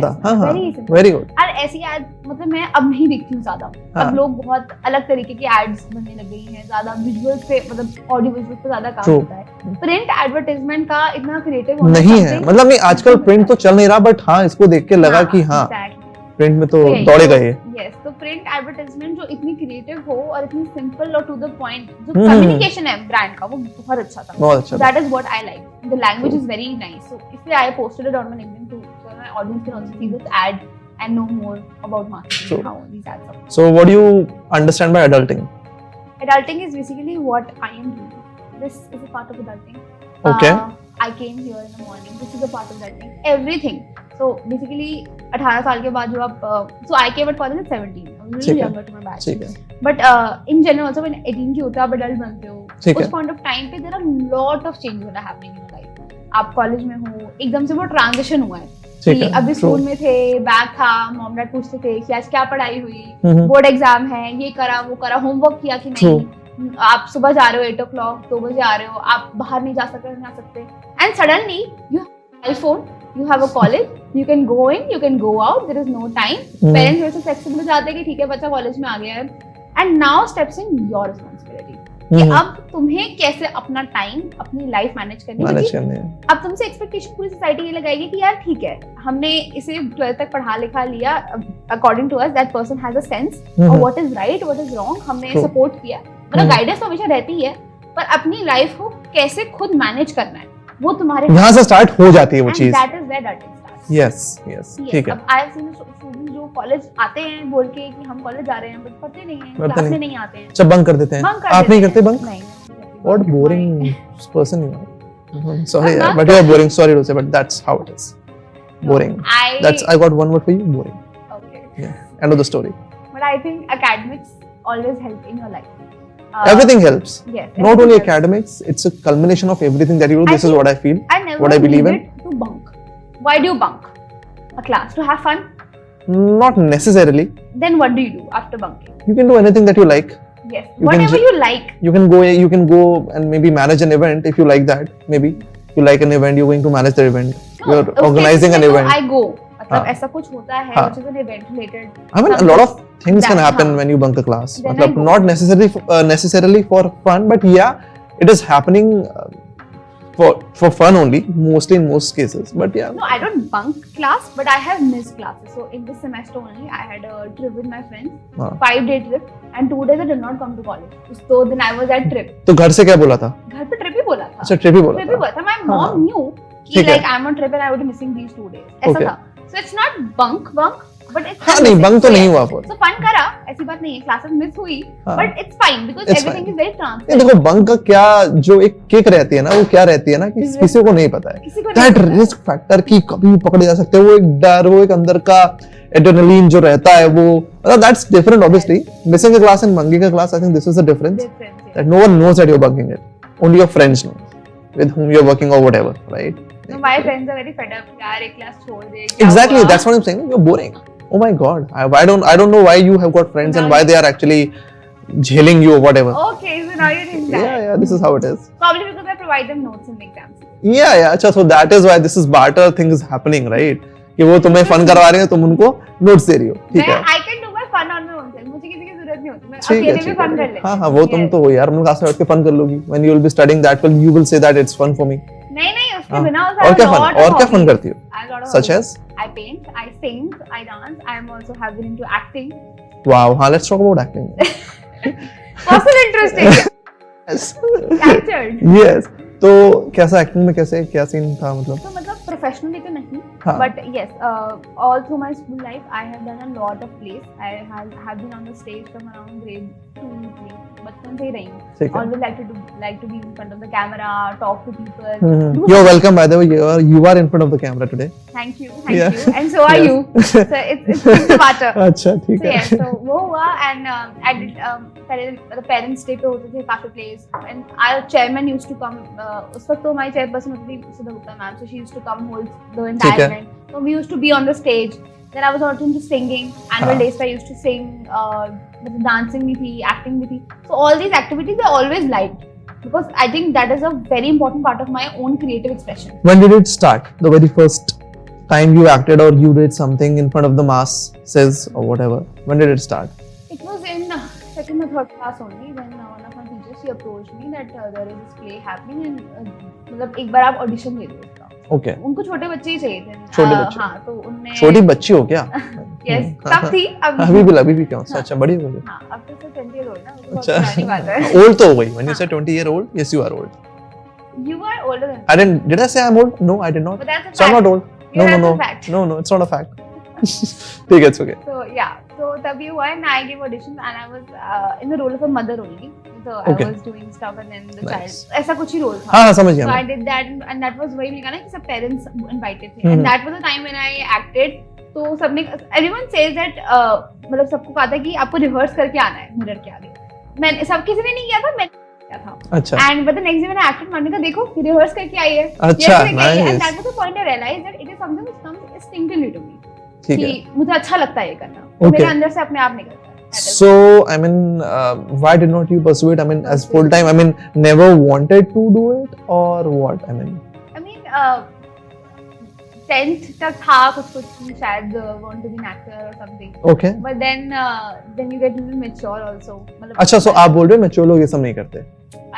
Speaker 1: था.
Speaker 2: Very simple.
Speaker 1: Very good.
Speaker 2: और ऐसी ad मतलब मैं अब नहीं देखती हूँ ज़्यादा. अब लोग बहुत अलग तरीके की ads बनने लग गई हैं. ज़्यादा visuals पे मतलब audio visuals पे ज़्यादा काम होता है. Print advertisement का इतना creative होना
Speaker 1: नहीं है. मतलब नहीं आजकल print तो चल नहीं रहा, but हाँ इसको देख के लगा कि हाँ प्रिंट में तो दौड़ेगा ये.
Speaker 2: यस, तो प्रिंट एडवर्टाइजमेंट जो इतनी क्रिएटिव हो और इतनी सिंपल और टू द पॉइंट जो कम्युनिकेशन है ब्रांड का वो बहुत अच्छा था. That is what I like. The language is very nice. So इसलिए I posted it on my LinkedIn to so my audience can also see this ad and know more about marketing, how these ads are.
Speaker 1: So what do you understand by adulting?
Speaker 2: Adulting is basically what I am doing. This is a part of adulting.
Speaker 1: Okay.
Speaker 2: I came here in the morning. This is a part of that thing. Everything. So basically 18 साल के बाद जो आप so I came at college at 17. I was a little younger to my batch.
Speaker 1: ठीक है.
Speaker 2: But in general also when 18 की होते हो आप adult बनते हो.
Speaker 1: ठीक है.
Speaker 2: उस point of time पे there are lot of changes that are happening in your life. आप college में हो, एकदम से वो transition हुआ है. कि अभी स्कूल में थे, बैग था, मॉम डैड पूछते थे कि आज क्या पढ़ाई हुई, बोर्ड एग्जाम है, ये करा वो करा, होमवर्क किया कि नहीं, आप सुबह जा रहे हो 8 o'clock, 2 बजे आ रहे हो, आप बाहर नहीं जा सकते, and suddenly you have phone, you have a college, you can go in, you can go out, there is no time. Parents वैसे flexible हो जाते हैं कि ठीक है बच्चा कॉलेज में आ गया है, and now steps in your responsibility. कि अब तुम्हें कैसे अपना टाइम, अपनी लाइफ मैनेज करनी है. अब तुमसे एक्सपेक्टेशन पूरी सोसाइटी ये लगाएगी कि यार ठीक है, हमने इसे 12th तक पढ़ा लिखा लिया, according to us that person has a sense of what is right, what is wrong, हमने सपोर्ट किया. मतलब गाइडेंस तो हमेशा रहती है, पर अपनी लाइफ को कैसे खुद मैनेज करना है वो तुम्हारे
Speaker 1: यहाँ से स्टार्ट हो जाती है वो चीज.
Speaker 2: That is where adulting starts.
Speaker 1: Yes ठीक है.
Speaker 2: अब आई हैव सीन स्टूडेंट्स जो कॉलेज आते हैं बोल के कि हम कॉलेज जा रहे हैं, बट पढ़ते नहीं हैं, क्लास में नहीं आते हैं,
Speaker 1: सब बंक कर देते हैं. आप नहीं करते बंक?
Speaker 2: नहीं.
Speaker 1: What boring person you are. Sorry, but you are boring. Sorry to say, but that's how it is. Boring. I got one word for you. Boring.
Speaker 2: Okay.
Speaker 1: Yeah. End of the story.
Speaker 2: But I think academics always help in your life.
Speaker 1: Everything helps.
Speaker 2: Yes.
Speaker 1: Not only academics, it's a culmination of everything that you do. This is what I feel. What I believe in.
Speaker 2: To bunk. Why do you bunk a class? To have fun?
Speaker 1: Not necessarily.
Speaker 2: Then what do you do after bunking?
Speaker 1: You can do anything that you like.
Speaker 2: Yes. Whatever you like.
Speaker 1: You can go and maybe manage an event if you like that. Maybe you like an event, you're going to manage the event.
Speaker 2: No,
Speaker 1: you're organizing an event.
Speaker 2: I go. मतलब ऐसा कुछ होता है which is an event related.
Speaker 1: I mean, a lot of things can happen when you bunk a class. मतलब not necessarily for fun, but yeah, it is happening for fun only, mostly in most cases. But yeah.
Speaker 2: No, I don't bunk class, but I have missed classes. So in this semester only, I had a trip with my friends, 5-day trip, and 2 days I did not come to college. So then I was at trip.
Speaker 1: तो घर से क्या बोला था?
Speaker 2: घर पे trip ही बोला था.
Speaker 1: अच्छा trip ही बोला था.
Speaker 2: My mom knew कि like I'm on trip and I would be missing these 2 days. ऐसा था. So it's not bunk, but it's.
Speaker 1: हाँ नहीं bunk तो नहीं हुआ फिर.
Speaker 2: So fun करा, ऐसी बात नहीं है. Classes miss हुई, but it's fine because everything is very transparent.
Speaker 1: देखो bunk का क्या जो एक किक रहती है ना, वो क्या रहती है ना कि किसी को नहीं पता है. That risk factor कि कभी भी पकड़े जा सकते हैं, वो एक डर, वो एक अंदर का adrenaline जो रहता है वो, that's different obviously. Missing a class and bunking a class, I think this is the difference. That no one knows that you're bunking it. Only your friends know with whom you're working or whatever, right?
Speaker 2: No, my friends are very fed up. यार एक class छोड़ दे.
Speaker 1: Exactly, that's what I'm saying. You're boring. Oh my God, I don't know why you have got friends and why they are actually jailing you or whatever.
Speaker 2: Okay, so now you're in that.
Speaker 1: Yeah, this is how it is.
Speaker 2: Probably because I provide them notes in the exams.
Speaker 1: Yeah, अच्छा, so that is why this is barter thing is happening, right? कि वो तुम्हें fun करवा रहे हैं, तुम उनको notes दे रही हो, ठीक है?
Speaker 2: I can do my fun on my own self. मुझे किसी की जरूरत नहीं होती. मैं अकेले भी फन कर लेती हूँ.
Speaker 1: हाँ, वो तुम तो हो यार, हम क्लास में बैठ के फन कर लोगी. When you will be studying that, you will say that it's fun for me.
Speaker 2: नहीं, उसके बिना
Speaker 1: और क्या फन करती हो? Such as?
Speaker 2: I paint, I sing, I dance. I am also have been into acting.
Speaker 1: Wow, हाँ, let's talk about acting.
Speaker 2: Personal interest है. Yes. Captured.
Speaker 1: Yes. तो कैसा एक्टिंग में कैसे क्या सीन था मतलब?
Speaker 2: तो मतलब प्रोफेशनली तो नहीं, but yes, all through my school life I have done a lot of plays. I have been on the stage from around grade 2-3. बचपन से ही रही हूँ. Always like to be in front of the camera, talk to people.
Speaker 1: You're welcome by the way. You are in front of the camera today.
Speaker 2: Thank you, and so are you. So it's the matter.
Speaker 1: अच्छा ठीक है.
Speaker 2: So वो हुआ and I did पहले parents day पे होते थे काफी plays and our chairman used to come. उस वक्त तो हमारी chairperson होती थी Sudha Gupta ma'am, so she used to come hold the entire event. So we used to be on the stage. Then I was also into singing. Annual days I used to sing. Dancing भी थी, acting भी थी. So all these activities I always liked because I think that is a very important part of my own creative expression.
Speaker 1: When did it start? The very first time you acted or you did something in front of the masses or whatever. When did it start?
Speaker 2: It was in second or third class only when one of my teachers she approached me that there is this play happening and मतलब एक बार आप audition दे दो इसका.
Speaker 1: Okay.
Speaker 2: उनको छोटे बच्चे ही चाहिए थे.
Speaker 1: छोटे बच्चे.
Speaker 2: हाँ तो उनने.
Speaker 1: छोटी बच्ची हो क्या?
Speaker 2: Yes, तब थी.
Speaker 1: अभी भी क्या? अच्छा बड़ी हो गई.
Speaker 2: हाँ अब तो 20 year old ना. अच्छा. पुरानी बात है.
Speaker 1: Old तो हो गई. When you say 20-year-old, yes you are old.
Speaker 2: You are older than.
Speaker 1: Did I say I'm old? No, I did not.
Speaker 2: But that's a fact.
Speaker 1: So I'm not old. No, it's not a fact. ठीक है, it's okay.
Speaker 2: So yeah, so तभी हुआ and I gave audition and I was in the role of a mother only. So
Speaker 1: Okay.
Speaker 2: I was doing stuff and then the
Speaker 1: Nice.
Speaker 2: child ऐसा कुछ ही role था.
Speaker 1: हाँ समझ गया
Speaker 2: So I
Speaker 1: मैं.
Speaker 2: did that and that was वही मिला ना कि सब parents invited थे.
Speaker 1: हम्म.
Speaker 2: And that was the time when I acted. तो सबने everyone says that मतलब सबको कहा था कि आपको rehearse करके आना है mirror के आगे. मैं सब किसी ने नहीं किया था, मैं किया था.
Speaker 1: अच्छा.
Speaker 2: And but the next day when I acted, मैंने कहा देखो rehearse करके आई है.
Speaker 1: अच्छा,
Speaker 2: Yes, करके आई है.
Speaker 1: nice.
Speaker 2: And that was the point I realized that it is something which comes instinctively to me.
Speaker 1: ठीक है.
Speaker 2: कि मुझे अच्छा लगता है ये करना. तो
Speaker 1: Okay.
Speaker 2: मेरे अंदर से अपने आप निकलता है. That is-
Speaker 1: So, I mean, why did not you pursue it? I mean, as full time. I mean, never wanted to do it, or what? I mean,
Speaker 2: 10th तक था कुछ शायद want to be an actor or something.
Speaker 1: okay.
Speaker 2: But then you get a little mature also. मतलब
Speaker 1: अच्छा, so आप बोल रहे हो mature लोग ये सब नहीं करते?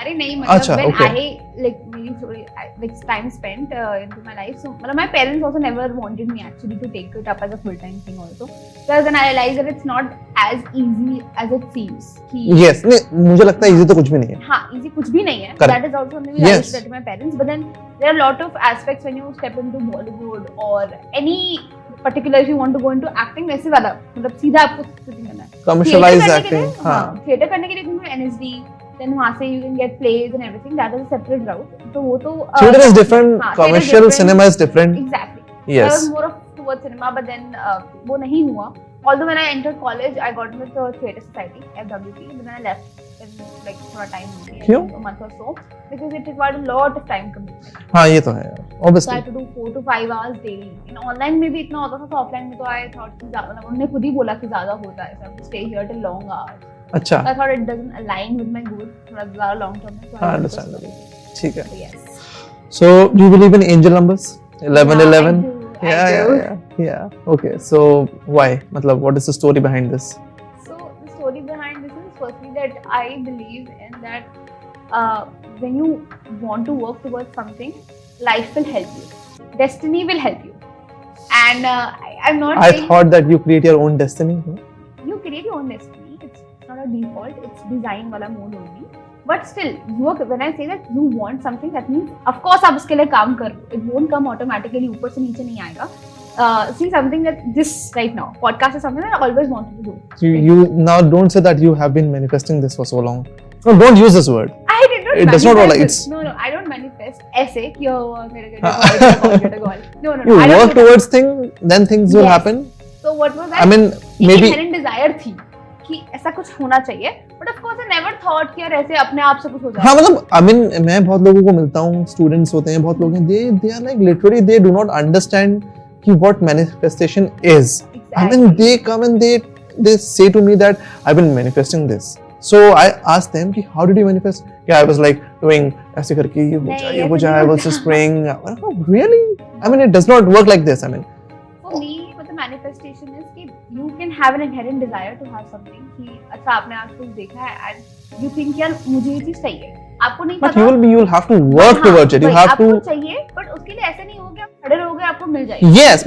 Speaker 2: अरे नहीं
Speaker 1: अच्छा,
Speaker 2: मतलब when
Speaker 1: okay.
Speaker 2: I like मेरी थोड़ी like time spent into my life, so मतलब my parents also never wanted me actually to take it up as a full time thing also. Because then I realized that it's not as easy as it seems. कि
Speaker 1: Yes. नहीं, मुझे लगता है easy तो कुछ भी नहीं है.
Speaker 2: हाँ easy कुछ भी नहीं है.
Speaker 1: Correct.
Speaker 2: That is also something which I
Speaker 1: Yes.
Speaker 2: used to tell to my parents. But then there are a lot of aspects when you step into Bollywood or any particular if you want to go into acting वैसे वाला मतलब सीधा आपको shooting करना है.
Speaker 1: Commercialized
Speaker 2: Theatre करने के
Speaker 1: acting.
Speaker 2: लिए,
Speaker 1: हाँ.
Speaker 2: थिएटर करने के लिए तुमको NSD, then वहाँ से you can get plays and everything. That is a separate route. तो वो तो
Speaker 1: Theater is different.
Speaker 2: हाँ,
Speaker 1: Commercial
Speaker 2: theatre
Speaker 1: cinema is different.
Speaker 2: Exactly. I
Speaker 1: Yes.
Speaker 2: was more of towards cinema, but then वो नहीं हुआ. Although when I entered college, I got with the Theatre Society (FWP), but then I left in like थोड़ा time हो गया,
Speaker 1: क्यों?
Speaker 2: a month or so, because it required a lot of time commitment.
Speaker 1: हाँ ये तो है यार.
Speaker 2: So I
Speaker 1: Obviously.
Speaker 2: had to do 4 to 5 hours daily. In online में भी इतना होता था, तो offline में तो I thought कि ज़्यादा मतलब उन्होंने खुद ही बोला कि ज़्यादा होता है, so I have to stay here till long hours.
Speaker 1: अच्छा.
Speaker 2: So I thought it doesn't align with my goals. थोड़ा ज़्यादा long term में. So
Speaker 1: हाँ
Speaker 2: I
Speaker 1: understandable. ठीक है.
Speaker 2: So yes.
Speaker 1: So do you believe in angel numbers? 11,
Speaker 2: Yeah,
Speaker 1: 11.
Speaker 2: I do.
Speaker 1: Yeah. Okay. So why? मतलब what is the story behind this?
Speaker 2: So the story behind this is firstly that I believe in that when you want to work towards something, life will help you. Destiny will help you. And I'm not
Speaker 1: I
Speaker 2: saying
Speaker 1: thought that you create your own destiny. No?
Speaker 2: you create your own destiny. It's not a default. It's design wala mode only. But still, when I say that you want something, that means of course आप उसके लिए काम कर. It won't come automatically. ऊपर से नीचे नहीं आएगा. See something that this right now podcast is something that I always wanted to do.
Speaker 1: You now don't say that you have been manifesting this for so long. No, don't use this word.
Speaker 2: I did not.
Speaker 1: It does not work like
Speaker 2: manifest
Speaker 1: it's-
Speaker 2: this. No, I don't manifest. ऐसे कि मेरे
Speaker 1: हाँ.
Speaker 2: get a goal. No.
Speaker 1: You
Speaker 2: I don't
Speaker 1: work
Speaker 2: do that.
Speaker 1: towards thing, then things will
Speaker 2: Yes.
Speaker 1: happen.
Speaker 2: So what was that?
Speaker 1: I mean,
Speaker 2: एक
Speaker 1: maybe.
Speaker 2: inherent desire थी कि ऐसा कुछ होना चाहिए. But of course I never thought कि यार ऐसे अपने आप से कुछ हो जाए.
Speaker 1: हाँ मतलब I mean मैं बहुत लोगों को मिलता हूँ, students होते हैं, बहुत लोग हैं, they are like literally they do not understand कि what manifestation is. I mean they come and they say to me that I've been manifesting this. So I asked them कि how did you manifest? Yeah, I was like doing ऐसे करके ये हो जाए, I was just praying. Oh, really? I mean it does not work like this. I mean.
Speaker 2: For me, what the manifestation is कि you can have an inherent desire to have something कि अच्छा आपने आज कुछ देखा है and you think यार मुझे ये चीज चाहिए. आपको नहीं
Speaker 1: But
Speaker 2: पता.
Speaker 1: you will have to work towards it. You have
Speaker 2: आपको
Speaker 1: to.
Speaker 2: चाहिए, but उसके लिए ऐसे नहीं हो कि आप खड़े रहोगे आपको मिल जाएगा.
Speaker 1: Yes,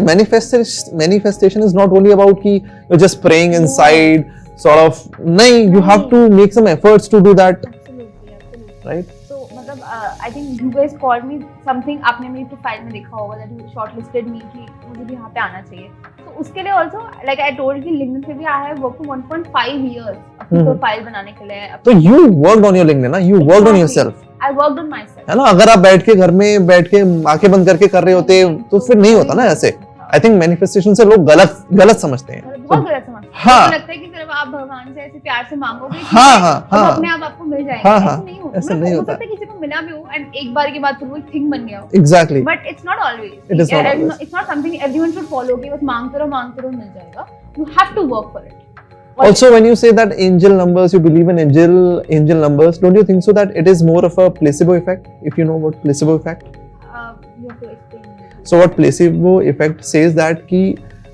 Speaker 1: manifestation is not only about कि you're just praying inside, sort of. नहीं, you have to make some efforts to do that,
Speaker 2: Absolutely.
Speaker 1: right?
Speaker 2: So मतलब I think you guys called me something आपने मेरी profile में देखा होगा that you shortlisted me कि मुझे भी यहाँ पे आना चाहिए. तो उसके लिए also like I told कि LinkedIn पे भी I have worked for 1.5 years अपनी प्रोफाइल बनाने के लिए.
Speaker 1: तो you worked on your LinkedIn ना, you worked on yourself,
Speaker 2: I worked on myself.
Speaker 1: है ना? अगर आप बैठ के घर में बैठ के आंखें बंद करके कर रहे होते तो फिर नहीं होता ना ऐसे. I think manifestation से लोग गलत समझते हैं.
Speaker 2: बहुत गलत समझते हैं.
Speaker 1: हाँ.
Speaker 2: मुझे लगता है कि सिर्फ आप भगवान से ऐसे प्यार से मांगोगे कि
Speaker 1: हाँ.
Speaker 2: तो अपने आप आपको मिल जाएगा.
Speaker 1: हाँ.
Speaker 2: ऐसे नहीं होता.
Speaker 1: ऐसे
Speaker 2: मतलब
Speaker 1: नहीं
Speaker 2: हो
Speaker 1: होता.
Speaker 2: सकता है किसी को मिला भी हो एंड एक बार के बाद फिर वो एक थिंग बन गया हो.
Speaker 1: Exactly.
Speaker 2: But it's not always.
Speaker 1: It is not always.
Speaker 2: It's not something everyone should follow कि बस मांगते रहो मिल जाएगा. You have to work for it.
Speaker 1: Also, when you say that angel numbers, you believe in angel numbers, don't you think so that it is more of a placebo effect? If you know what placebo effect.
Speaker 2: You have to explain.
Speaker 1: So what placebo effect says that कि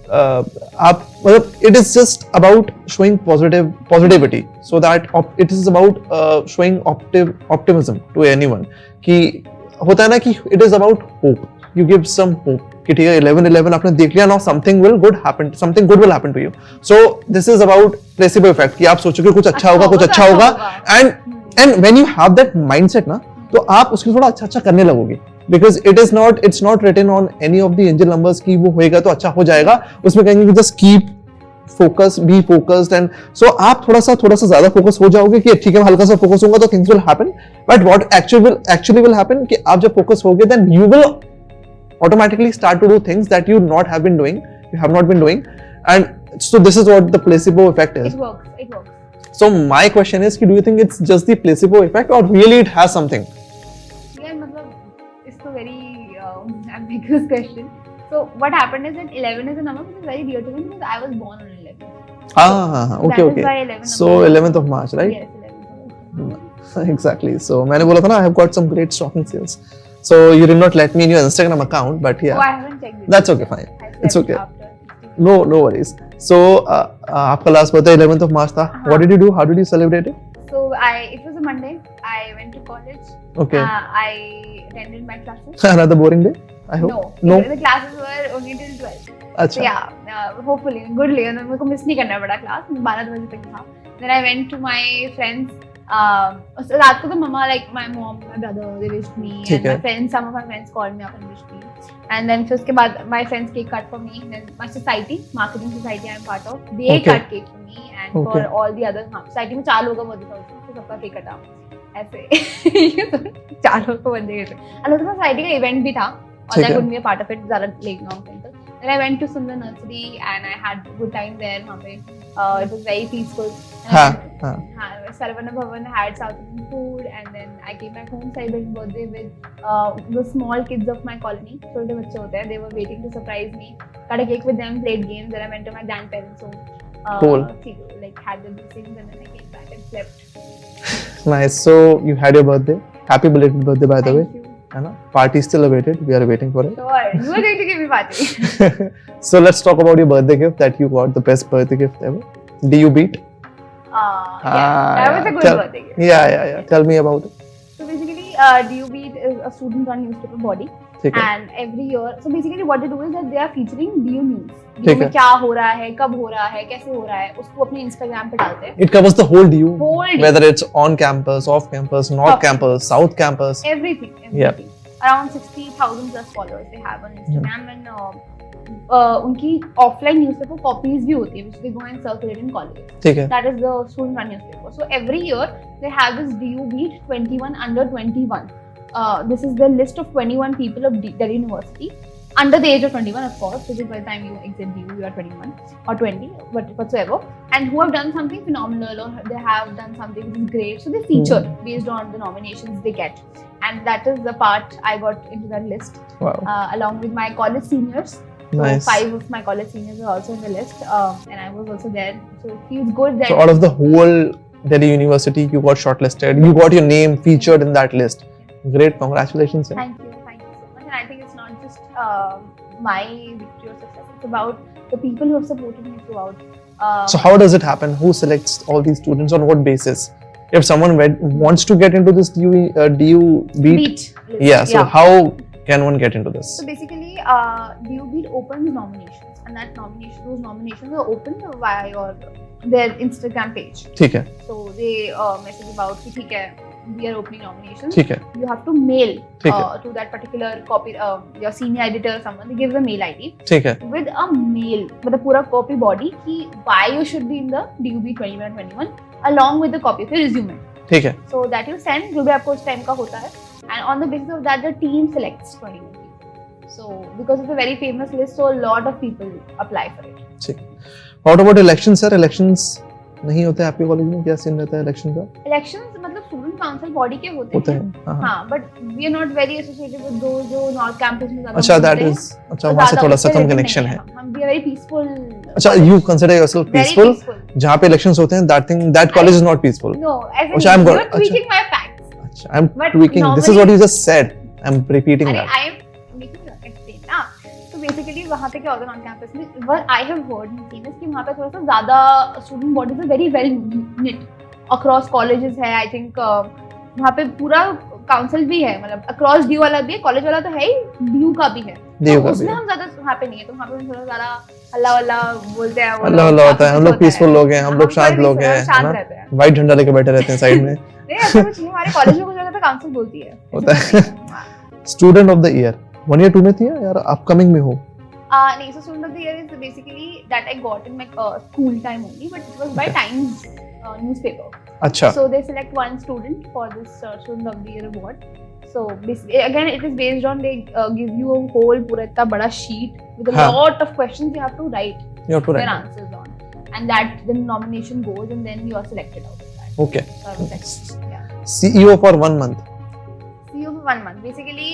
Speaker 1: आप मतलब it is just about showing positivity, so that it is about showing optimism to anyone. कि होता है ना कि it is about hope. You give some hope. कि ठीक है 11/11 आपने देख लिया, now something good will happen to you. So this is about placebo effect कि आप सोचोगे कुछ अच्छा होगा, कुछ अच्छा होगा, and when you have that mindset ना, तो आप उसके थोड़ा अच्छा करने लगोगे. Because it's not written on any of the angel numbers कि वो होएगा तो अच्छा हो जाएगा. उसमें कहेंगे कि just keep focus, be focused, and so आप थोड़ा सा ज्यादा फोकस हो जाओगे कि ठीक है हल्का सा फोकस होगा तो things will happen, but what actually will happen कि आप जब फोकस होगे then you will automatically start to do things that you have not been doing, and so this is what the placebo effect is.
Speaker 2: It works.
Speaker 1: So my question is, do you think it's just the placebo effect or really it has something?
Speaker 2: Yeah, मतलब it's a very ambiguous question. So what happened is that 11 is a number which is very dear to me because I was born on 11.
Speaker 1: Okay.
Speaker 2: That is why 11
Speaker 1: So 11th of March, right?
Speaker 2: Yes, 11th of March.
Speaker 1: Exactly. So मैंने बोला था ना, I have got some great stocking sales. So you did not let me in your Instagram account, but yeah.
Speaker 2: Oh, I haven't checked it.
Speaker 1: That's okay, fine.
Speaker 2: I
Speaker 1: It's
Speaker 2: slept
Speaker 1: okay.
Speaker 2: after 16.
Speaker 1: No worries. So आपका last birthday 11th of March था. What did you do? How did you celebrate it?
Speaker 2: So it was a Monday. I went to college.
Speaker 1: Okay.
Speaker 2: I attended my classes.
Speaker 1: Another boring day, I hope.
Speaker 2: No. The classes were only till 12.
Speaker 1: अच्छा.
Speaker 2: So yeah, hopefully, goodly. मेरे को miss नहीं करना पड़ा class. 12 बजे तक था. Then I went to my friends. रात को तो mama, like my mom, my brother, they wished me, and my friends, some of my friends called me up and wished me. And then फिर उसके बाद my friends cake cut for me. Then my society, marketing society I am part of, they cut cake for me, and for all the others. हाँ, society में 4 लोगों का birthday था, तो सबका cake कटा. ऐसे 4 लोगों का birthday थे. अलग से society का event भी था, और I couldn't be a part of it. ज़्यादा late long time तक. Then I went to Sundar Nursery and I had good time there. वहाँ पे it was very peaceful. Saravana Bhavan had South Indian food, and then I came back home, celebrated birthday with the small kids of my colony. छोटे बच्चे होते हैं. They were waiting to surprise me. Cut a cake with them, played games. Then I went to my grandparents' home.
Speaker 1: Cool.
Speaker 2: Like had the things, and then I came back and slept.
Speaker 1: Nice. So you had your birthday. Happy belated birthday, by the way.
Speaker 2: Thank you.
Speaker 1: है ना? Party is still awaited. We are waiting for it.
Speaker 2: Sure. You are going to give me party.
Speaker 1: So let's talk about your birthday gift that you got, the best birthday gift ever. Do you beat?
Speaker 2: That was a good birthday gift.
Speaker 1: Yeah. Tell me about it.
Speaker 2: So basically, DUBeat is a student-run newspaper body, and every year, so basically what they do is that they are featuring DU news. DU में क्या हो रहा है, कब हो रहा है, कैसे हो रहा है, उसको अपने Instagram पे डालते हैं.
Speaker 1: It covers the whole DU, whether it's on campus, off campus, north campus, south campus.
Speaker 2: Everything.
Speaker 1: Yeah.
Speaker 2: Around 60,000 plus followers they have on Instagram, and उनकी offline newspaper copies भी होती है, which they go and circulate in colleges.
Speaker 1: ठीक है.
Speaker 2: That is the student-run newspaper. So every year they have this DUBeat 21 under 21. This is the list of 21 people of Delhi University under the age of 21, of course, because by the time you exit DU, you are 21 or 20, whatsoever, and who have done something phenomenal, or they have done something which is great. So they feature based on the nominations they get, and that is the part I got into that list.
Speaker 1: Wow.
Speaker 2: Along with my college seniors.
Speaker 1: Nice.
Speaker 2: So 5 of my college seniors are also in the list, and I was also there. So it feels good that.
Speaker 1: So out of the whole Delhi University, you got shortlisted. You got your name featured in that list. Great, congratulations.
Speaker 2: Thank you so much. And I think it's not just my victory or success. It's about the people who have supported me throughout.
Speaker 1: So how does it happen? Who selects all these students on what basis? If someone wants to get into this DUBeat
Speaker 2: list.
Speaker 1: So how can one get into this?
Speaker 2: So basically, DUBeat opens nominations, and those nominations are open via their Instagram page.
Speaker 1: ठीक है.
Speaker 2: So they message about कि ठीक है, we are opening nominations.
Speaker 1: ठीक है.
Speaker 2: You have to mail to that particular copy, your senior editor or someone. They give the mail ID.
Speaker 1: ठीक है.
Speaker 2: With a mail, with a पूरा copy body कि why you should be in the DUBeat 21, along with the copy of your resume.
Speaker 1: ठीक है.
Speaker 2: So that you send, जो भी आपको उस time का होता है, and on the basis of that, the team selects 21 people. So because it's a very famous list, so a lot of people apply for it.
Speaker 1: ठीक. What about elections, sir? Elections नहीं होते आपके college में? क्या scene रहता है election का?
Speaker 2: Elections मतलब स्टूडेंट काउंसिल बॉडी के होते हैं. हाँ, but we are not very associated with those जो नॉर्थ कैंपस में ज़्यादा.
Speaker 1: अच्छा, that is. अच्छा, वहाँ से थोड़ा सा कम कनेक्शन है.
Speaker 2: हम we are very peaceful.
Speaker 1: अच्छा, you consider yourself peaceful? जहाँ पे elections होते हैं, that college is not peaceful.
Speaker 2: No, as in you're tweaking my facts.
Speaker 1: अच्छा, I'm tweaking. This is what you just said. I'm repeating that.
Speaker 2: I am making you explain ना. So basically वहाँ पे क्या होता है on campus में, what I have heard and seen is कि वहाँ पे थोड़ा सा ज़्यादा student bodies are very well knit across colleges है. I think वहाँ पे पूरा काउंसिल भी है, मतलब अक्रॉस ड्यू वाला भी है, कॉलेज वाला तो है ही, ड्यू का भी है. तो उसमें हम ज़्यादा वहाँ पे नहीं है, तो वहाँ पे थोड़ा ज़्यादा अल्लाह वल्लाह बोलते हैं.
Speaker 1: अल्लाह होता है. हम लोग पीसफुल लोग हैं, हम लोग शांत लोग हैं,
Speaker 2: शांत रहते हैं.
Speaker 1: व्हाइट झंडा लेके बैठे रहते हैं साइड में.
Speaker 2: नहीं, ऐसा कुछ नहीं. हमारे कॉलेज में कुछ होता है काउंसिल बोलती है.
Speaker 1: होता है. स्टूडेंट ऑफ द ईयर 1 या 2 में थी या यार अपकमिंग में हो?
Speaker 2: No, so student of the year is basically that I got in my school time only, but it was by Times newspaper.
Speaker 1: अच्छा.
Speaker 2: So they select one student for this student of the year award. So basically, again, it is based on they give you a whole पूरा इतना बड़ा sheet with a
Speaker 1: हाँ.
Speaker 2: lot of questions you have to write
Speaker 1: You have to
Speaker 2: their
Speaker 1: write.
Speaker 2: answers on, and that then nomination goes, and then you are selected out of that.
Speaker 1: Okay.
Speaker 2: So I was selected. Yeah.
Speaker 1: CEO for 1 month.
Speaker 2: CEO for 1 month. Basically,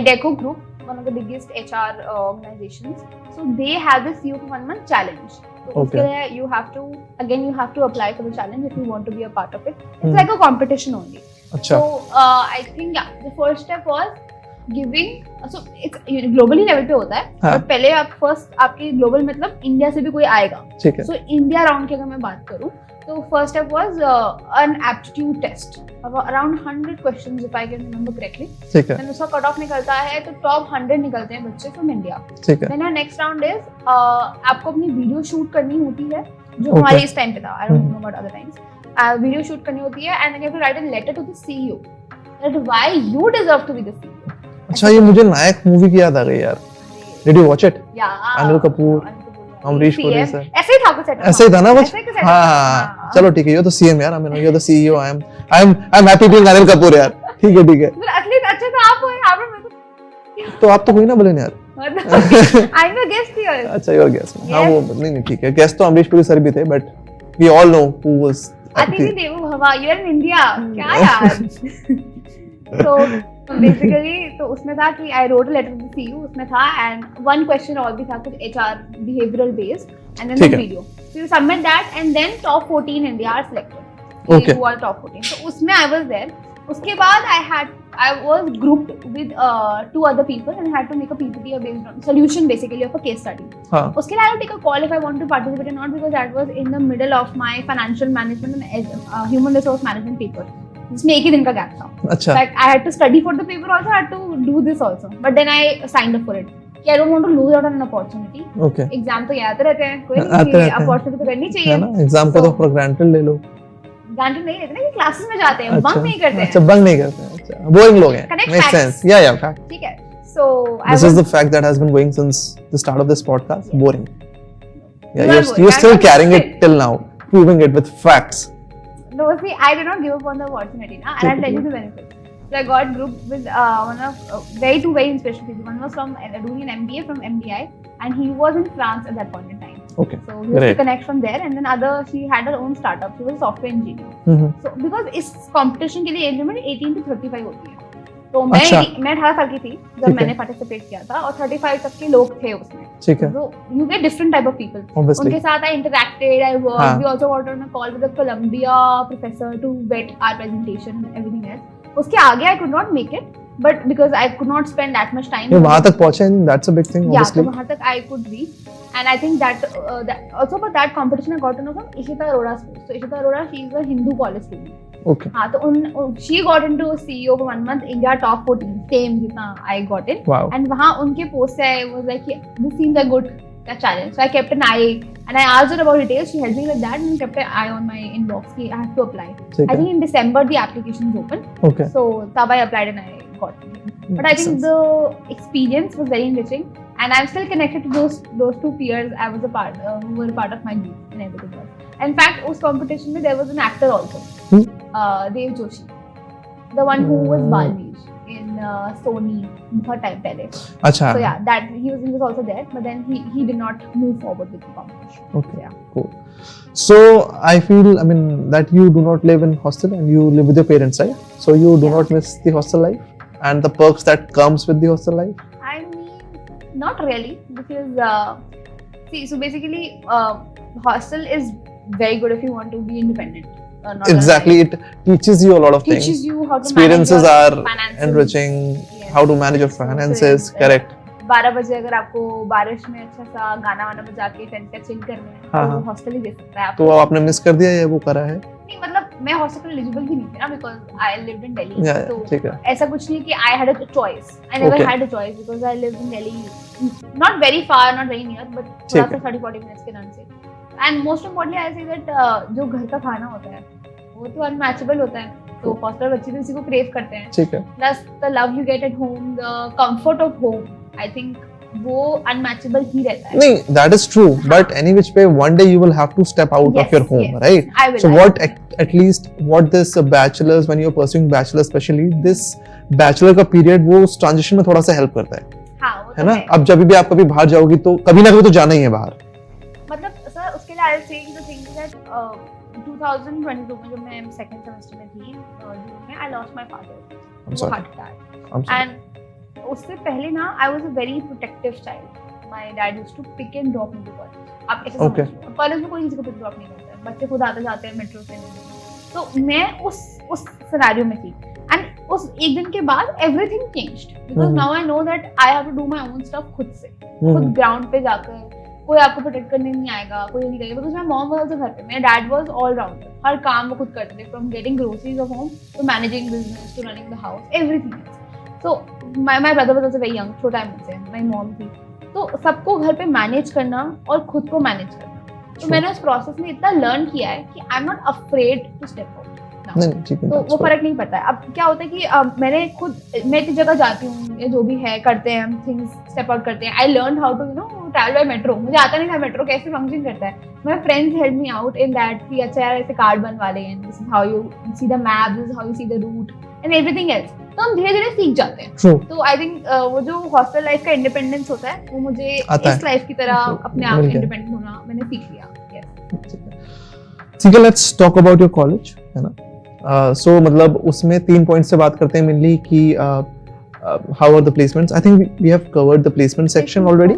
Speaker 2: Adecco Group, one of the biggest HR organizations. So they have the CEO for 1 month challenge. So
Speaker 1: Okay.
Speaker 2: उसके लिए you have to apply for the challenge if you want to be a part of it. It's
Speaker 1: Hmm.
Speaker 2: like a competition only.
Speaker 1: अच्छा.
Speaker 2: So I think yeah, the first step was giving. So it's globally level पे होता है.
Speaker 1: हाँ.
Speaker 2: But पहले आप first आपके global मतलब India से भी कोई आएगा.
Speaker 1: ठीक है.
Speaker 2: So India round की अगर मैं बात करूँ, तो first step was an aptitude test of around 100 questions if I can remember correctly.
Speaker 1: ठीक है.
Speaker 2: Then उसका कट ऑफ निकलता है तो टॉप 100 निकलते हैं बच्चे फ्रॉम इंडिया.
Speaker 1: ठीक है.
Speaker 2: देन नेक्स्ट राउंड इज आपको अपनी वीडियो शूट करनी होती है जो हमारे इस टाइम पे था. I don't know about other times. Video shoot करनी होती है and then you have to write a letter to the CEO that why you deserve to be the CEO.
Speaker 1: अच्छा, ये मुझे नायक मूवी की याद आ गई यार. Did you watch it?
Speaker 2: या
Speaker 1: अनिल कपूर, अमरीश पुरी सर.
Speaker 2: ऐसे ही था कुछ setup.
Speaker 1: ऐसे ही था ना कुछ.
Speaker 2: ऐसे ही setup
Speaker 1: हाँ
Speaker 2: था.
Speaker 1: हाँ. चलो ठीक है, ये तो सीएम यार. I mean, you're the CEO. I'm happy being Anil Kapoor यार. ठीक है ठीक है.
Speaker 2: मतलब असली अच्छा तो आप हो यहाँ पे. मेरे
Speaker 1: तो आप तो कोई ना बोले ना यार.
Speaker 2: को I am a guest here.
Speaker 1: अच्छा, योर गेस्ट. हाँ वो नहीं ठीक है. गेस्ट तो अमरीश पुरी सर भी थे, but we all know who was.
Speaker 2: अतिथि देवो भव, यू आर इन इंडिया. क्या यार. So basically तो उसमें था कि I wrote a letter to the CEO. उसमें था and one question और भी था कुछ HR behavioral based and then the
Speaker 1: ठीक है.
Speaker 2: video. So you submit that and then top 14 India are selected.
Speaker 1: Okay.
Speaker 2: Who are top 14. So उसमें I was there. उसके बाद I was grouped with 2 other people and had to make a PPT based on solution basically of a case study.
Speaker 1: हाँ.
Speaker 2: उसके लिए I had to take a call if I want to participate or not because that was in the middle of my financial management and human resource management paper. जिसमें एक ही दिन का gap था.
Speaker 1: अच्छा.
Speaker 2: Like I had to study for the paper also, I had to do this also. But then I signed up for it. कि I don't want to lose out on an opportunity.
Speaker 1: Okay.
Speaker 2: Exam तो ये आते रहते हैं, कोई
Speaker 1: आते
Speaker 2: नहीं,
Speaker 1: रहते हैं.
Speaker 2: अपॉर्चुनिटी तो करनी
Speaker 1: है
Speaker 2: चाहिए.
Speaker 1: ना, एग्जाम को तो फॉर ग्रांटेड ले लो.
Speaker 2: ग्रांटेड नहीं लेते ना कि क्लासेस में जाते हैं, बंक नहीं करते
Speaker 1: अच्छा,
Speaker 2: हैं.
Speaker 1: बंक नहीं करते हैं. अच्छा, बोरिंग लोग हैं.
Speaker 2: Correct
Speaker 1: Makes
Speaker 2: facts.
Speaker 1: sense. Yeah, fact.
Speaker 2: ठीक है. So I
Speaker 1: This
Speaker 2: was
Speaker 1: is the fact that has been going since the start of this podcast.
Speaker 2: Yes.
Speaker 1: Boring.
Speaker 2: You
Speaker 1: Yeah,
Speaker 2: are
Speaker 1: you're
Speaker 2: boring.
Speaker 1: still
Speaker 2: I'm
Speaker 1: carrying
Speaker 2: not
Speaker 1: it till now, proving it with facts.
Speaker 2: No, see, I did not give up on the opportunity, na? And I'll tell you the benefits. So I got grouped with one of two very inspirational people. One was from doing an MBA from MDI, and he was in France at that point in time.
Speaker 1: Okay.
Speaker 2: So we used to
Speaker 1: Great.
Speaker 2: connect from there, and then she had her own startup. She was a software engineer.
Speaker 1: Mm-hmm.
Speaker 2: So because इस competition के लिए age limit 18 to 35 होती है. तो
Speaker 1: अच्छा.
Speaker 2: मैं 18 साल की थी
Speaker 1: ठीक
Speaker 2: जब
Speaker 1: है.
Speaker 2: मैंने पार्टिसिपेट किया था और 35 तक के लोग थे उसमें.
Speaker 1: ठीक है.
Speaker 2: So you get different type of people.
Speaker 1: Obviously.
Speaker 2: उनके साथ I interacted, I worked.
Speaker 1: हाँ.
Speaker 2: We also got on a call with the Columbia professor to vet our presentation and everything else. उसके आगे I could not make it, but because I could not spend that much time.
Speaker 1: ये वहाँ तक पहुँचे, that's a big thing,
Speaker 2: Yeah,
Speaker 1: obviously.
Speaker 2: तो वहाँ तक I could reach, and I think that also for that competition I got to know from Ishita Arora's post. So Ishita Arora, she is a Hindu college student.
Speaker 1: Okay.
Speaker 2: हाँ तो she got into CEO for 1 month India top 14 same जितना I got it.
Speaker 1: Wow.
Speaker 2: And वहाँ उनके post से I was like this seems a good challenge. So I kept an eye and I asked her about details. She helped me with that and kept an eye on my inbox. I have to apply.
Speaker 1: ठीक
Speaker 2: I
Speaker 1: है.
Speaker 2: think in December the application is open.
Speaker 1: Okay.
Speaker 2: So तब I applied and I got it. But I
Speaker 1: Makes
Speaker 2: think
Speaker 1: sense.
Speaker 2: the experience was very enriching, and I'm still connected to those 2 peers I was a part who were part of my group and everything else. In fact, उस competition में there was an actor also, Dev Joshi, the one who was Balveer in Sony बहुत time पहले.
Speaker 1: अच्छा.
Speaker 2: So yeah, that he was also there, but then he did not move forward with the competition.
Speaker 1: Okay.
Speaker 2: So, yeah.
Speaker 1: Cool. So I feel, I mean, that you do not live in hostel and you live with your parents, right? So you do
Speaker 2: Yeah.
Speaker 1: not miss the hostel life and the perks that comes with the hostel life.
Speaker 2: I mean, not really, because see, so basically, hostel is very good if you want to be independent. Not
Speaker 1: Exactly, it teaches you a lot of
Speaker 2: teaches
Speaker 1: things.
Speaker 2: you how to
Speaker 1: Experiences
Speaker 2: manage
Speaker 1: are
Speaker 2: your finances.
Speaker 1: enriching.
Speaker 2: Yes.
Speaker 1: How to manage your finances,
Speaker 2: So,
Speaker 1: correct?
Speaker 2: 12 बजे अगर आपको बारिश में अच्छा सा गाना वाना बजा के टेंट का चिल करना है
Speaker 1: हाँ,
Speaker 2: तो
Speaker 1: हाँ.
Speaker 2: हॉस्टल ही दे सकता है आपको.
Speaker 1: तो आपने मिस कर दिया या वो करा है?
Speaker 2: नहीं मतलब मैं हॉस्टल एलिजिबल भी नहीं थी ना because I lived in Delhi.
Speaker 1: Yeah,
Speaker 2: तो
Speaker 1: ठीक है.
Speaker 2: ऐसा कुछ नहीं कि I had a choice. I never
Speaker 1: Okay.
Speaker 2: Had a choice because I lived in Delhi, not very far, not very near, but थोड़ा
Speaker 1: ठीक
Speaker 2: सा 30-40 मिनट्स के रन से. And most importantly I say that जो घर का खाना होता है वो तो अनमैचेबल होता है. तो हॉस्टल बच्चे तो उसी को क्रेव करते हैं.
Speaker 1: ठीक है.
Speaker 2: Plus the love you get at home, the comfort of home. I think वो अनमैचेबल ही रहता है.
Speaker 1: नहीं, that is true, but any which way one day you will have to step out of your home,
Speaker 2: yes,
Speaker 1: right?
Speaker 2: I will.
Speaker 1: So what at least what this bachelors, when you're pursuing bachelor especially, this bachelor का period वो उस transition में थोड़ा सा help करता है.
Speaker 2: हाँ, वो
Speaker 1: है
Speaker 2: तो
Speaker 1: ना?
Speaker 2: है.
Speaker 1: अब जब भी आप कभी बाहर जाओगी तो कभी ना कभी तो जाना ही है बाहर.
Speaker 2: मतलब सर उसके लिए I think the thing that 2022 में जब मैं सेकंड सेमेस्टर में थी जून में I lost my father.
Speaker 1: I'm sorry.
Speaker 2: Heart attack.
Speaker 1: I'm sorry.
Speaker 2: And उससे पहले ना I was a very protective child. My dad used to pick and drop me to college. आप ऐसे समझ
Speaker 1: Okay.
Speaker 2: लो. कॉलेज में कोई किसी को पिक ड्रॉप नहीं करता है. बच्चे खुद आते जाते हैं मेट्रो से. तो मैं उस सिनेरियो में थी. एंड उस एक दिन के बाद everything changed because now I know that I have to do my own stuff खुद से. खुद ग्राउंड पे जाकर. कोई आपको प्रोटेक्ट करने नहीं आएगा, कोई नहीं करेगा. Because my mom was also घर पे. मेरा डैड वाज ऑल राउंडर. हर काम वो खुद करते थे, from getting groceries of home to managing business to running the house, everything. So my brother was also very young, छोटा है मुझसे. My mom थी. तो सबको घर पे मैनेज करना और खुद को मैनेज करना. तो मैंने उस प्रोसेस में इतना लर्न किया है कि I am not afraid to step out.
Speaker 1: नहीं, ठीक है.
Speaker 2: तो वो फर्क नहीं पड़ता है. अब क्या होता है कि मैं एक जगह जाती हूँ, जो भी है करते हैं हम थिंग्स, स्टेप आउट करते हैं. I learn how to travel by metro. मुझे आता नहीं था मेट्रो कैसे फंक्शन करता है. My friends help me out in that कि अच्छा यार ऐसे कार्ड बनवा ले, this is how you see the map, this is how you see the route and everything else. तो हम धीरे धीरे सीख जाते हैं.
Speaker 1: True.
Speaker 2: तो आई थिंक वो जो हॉस्टल लाइफ का इंडिपेंडेंस होता है वो मुझे इस लाइफ की तरह अपने आप इंडिपेंडेंट होना मैंने सीख लिया.
Speaker 1: ठीक है, let's talk about your college, है ना? सो मतलब उसमें 3 पॉइंट्स से बात करते हैं मेनली कि how are the placements. I think we have covered the placement section already.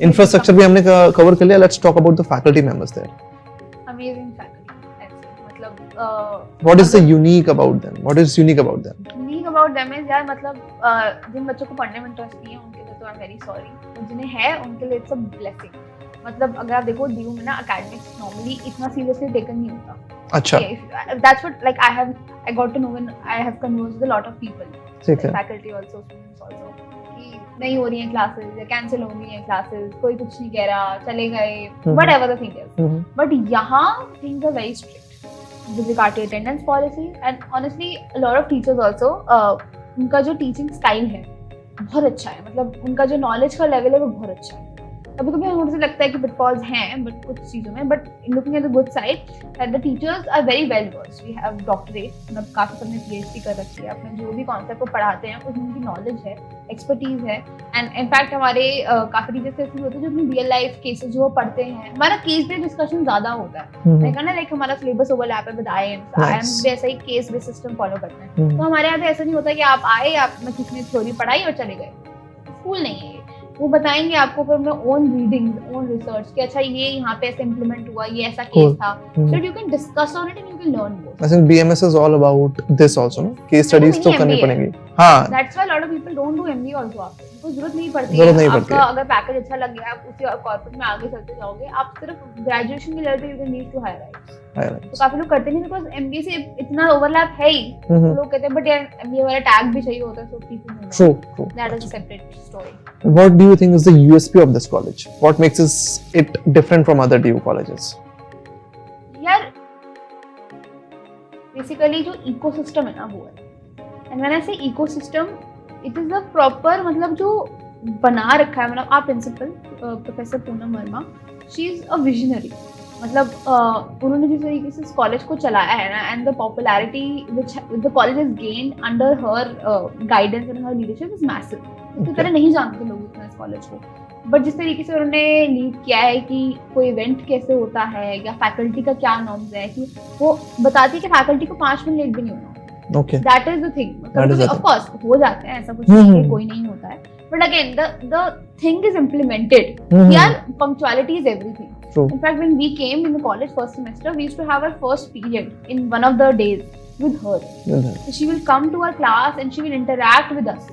Speaker 1: Infrastructure भी हमने कवर कर लिया. Let's talk about the faculty members there.
Speaker 2: Amazing faculty. मतलब
Speaker 1: what is the unique about them? What is unique about them?
Speaker 2: Unique about them is यार मतलब जिन बच्चों को पढ़ने में इंटरेस्ट नहीं है उनके लिए तो आई एम वेरी सॉरी. जिन्हें है उनके लिए इट्स अ ब्लेसिंग. मतलब अगर आप देखो डीयू में ना एकेडमिक्स नॉर्मली इतना सीरियसली टेकन नहीं होता.
Speaker 1: अच्छा.
Speaker 2: That's what like I got to know when I have conversed with a lot of people,
Speaker 1: ठीक है.
Speaker 2: फैकल्टी आल्सो, स्टूडेंट्स आल्सो, कि नहीं हो रही हैं क्लासेस या कैंसिल हो रही हैं क्लासेस, कोई कुछ नहीं कह रहा, चले गए, whatever the thing is. But यहाँ things are very strict with regard to attendance policy and honestly a lot of teachers also उनका जो टीचिंग स्टाइल है बहुत अच्छा है. मतलब उनका जो नॉलेज का लेवल है वो बहुत अच्छा है. कभी कभी मुझे लगता है कि पिटफॉल्स हैं बट कुछ चीज़ों में, but looking at the good side that the teachers are very well versed. We have doctorate, मतलब काफ़ी सबने PhD कर रखी है. अपने जो भी कॉन्सेप्ट को पढ़ाते हैं उसमें उनकी नॉलेज है, एक्सपर्टीज है. एंड इनफैक्ट हमारे काफ़ी टीचर्स ऐसे होते हैं जो अपनी रियल लाइफ केसेस जो पढ़ते हैं. हमारा केस बेस्ड डिस्कशन ज़्यादा होता है ना, लाइक हमारा सिलेबस ओवरलैप है विद IIMs भी ऐसा ही केस बेस्ड सिस्टम फॉलो करते हैं. तो हमारे यहाँ पे ऐसा नहीं होता कि आप आए, आपने किसी ने थ्योरी पढ़ाई और चले गए. स्कूल नहीं है. वो बताएंगे आपको फिर अपने ओन रीडिंग, ओन रिसर्च कि अच्छा ये यहाँ पे ऐसे इम्प्लीमेंट हुआ, ये ऐसा केस था, so you can discuss on it and you can learn more.
Speaker 1: I think BMS is all about this also, no? Case studies तो करनी पड़ेंगी. हाँ.
Speaker 2: That's why a lot of people don't do MBA also after. उनको जरूरत नहीं पड़ती है. आपका अगर पैकेज अच्छा लग गया आप उसी कॉर्पोरेट में आगे चलते जाओगे. आप सिर्फ ग्रेजुएशन के लेवल पे you can reach to higher heights. तो काफी लोग करते नहीं बिकॉज MBA से इतना ओवरलैप है ही. लोग कहते हैं बट यार MBA वाला टैग भी चाहिए होता है, so people don't know. True. That is a separate story.
Speaker 1: What do you think is the USP of this college? What makes it different from other DU colleges?
Speaker 2: यार basically जो ecosystem है ना वो है. And when I say ecosystem it is the proper, मतलब जो बना रखा है. मतलब आप principal professor Poonam Verma, she is a visionary. मतलब उन्होंने जिस तरीके से इस कॉलेज को चलाया है ना, and the popularity which the college has gained under her guidance and her leadership is massive. इसकी तरह नहीं जानते लोग इतना इस कॉलेज को, बट जिस तरीके से उन्होंने लीड किया है कि कोई इवेंट कैसे होता है या फैकल्टी का क्या नॉर्म्स है, कि वो बताती है कि फैकल्टी को 5 मिनट लेट भी नहीं होना.
Speaker 1: Okay.
Speaker 2: That is the thing. Of course हो जाते हैं, ऐसा कुछ नहीं है कोई नहीं होता है, but again the thing is implemented. यार punctuality is everything.
Speaker 1: True.
Speaker 2: In fact, when we came in the college first semester, we used to have our first period in one of the days with her. So she will come to our class and she will interact with us.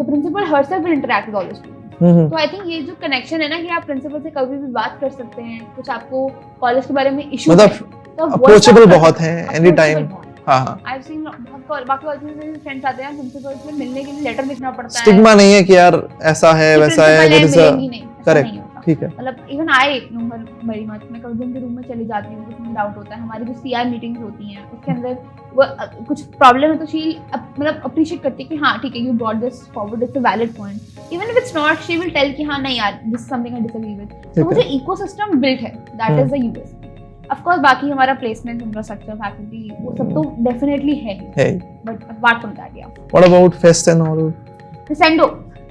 Speaker 2: The principal herself will interact with all the students. तो I think ये जो connection है ना कि आप principal से कभी भी बात कर सकते हैं, कुछ आपको कॉलेज के बारे में इशू,
Speaker 1: मतलब अप्रोचेबल बहुत है एनी टाइम. हाँ.
Speaker 2: I've seen बहुत बाकी कॉलेज में फ्रेंड्स आते हैं प्रिंसिपल से मिलने के लिए लेटर लिखना पड़ता है.
Speaker 1: स्टिग्मा नहीं है कि यार ऐसा है वैसा है, देयर इज अ
Speaker 2: करेक्ट.
Speaker 1: ठीक है,
Speaker 2: मतलब even I know her very much. मैं कभी उनके रूम में चली जाती हूँ, कुछ डाउट होता है, हमारी जो सीआई मीटिंग्स होती हैं उसके अंदर वो कुछ प्रॉब्लम है तो शी मतलब अप्रिशिएट करती है कि हाँ ठीक है, you brought this forward, it's a valid point. Even if it's not, she will tell कि हाँ नहीं यार, this is something I disagree with. तो वो जो इकोसिस्टम बिल्ट है, that is the USP. Of course बाकी हमारा प्लेसमेंट, इंफ्रास्ट्रक्चर, फैकल्टी, वो सब तो डेफिनेटली है, बट अपार्ट फ्रॉम दैट या
Speaker 1: what about fest and all?
Speaker 2: सेंडो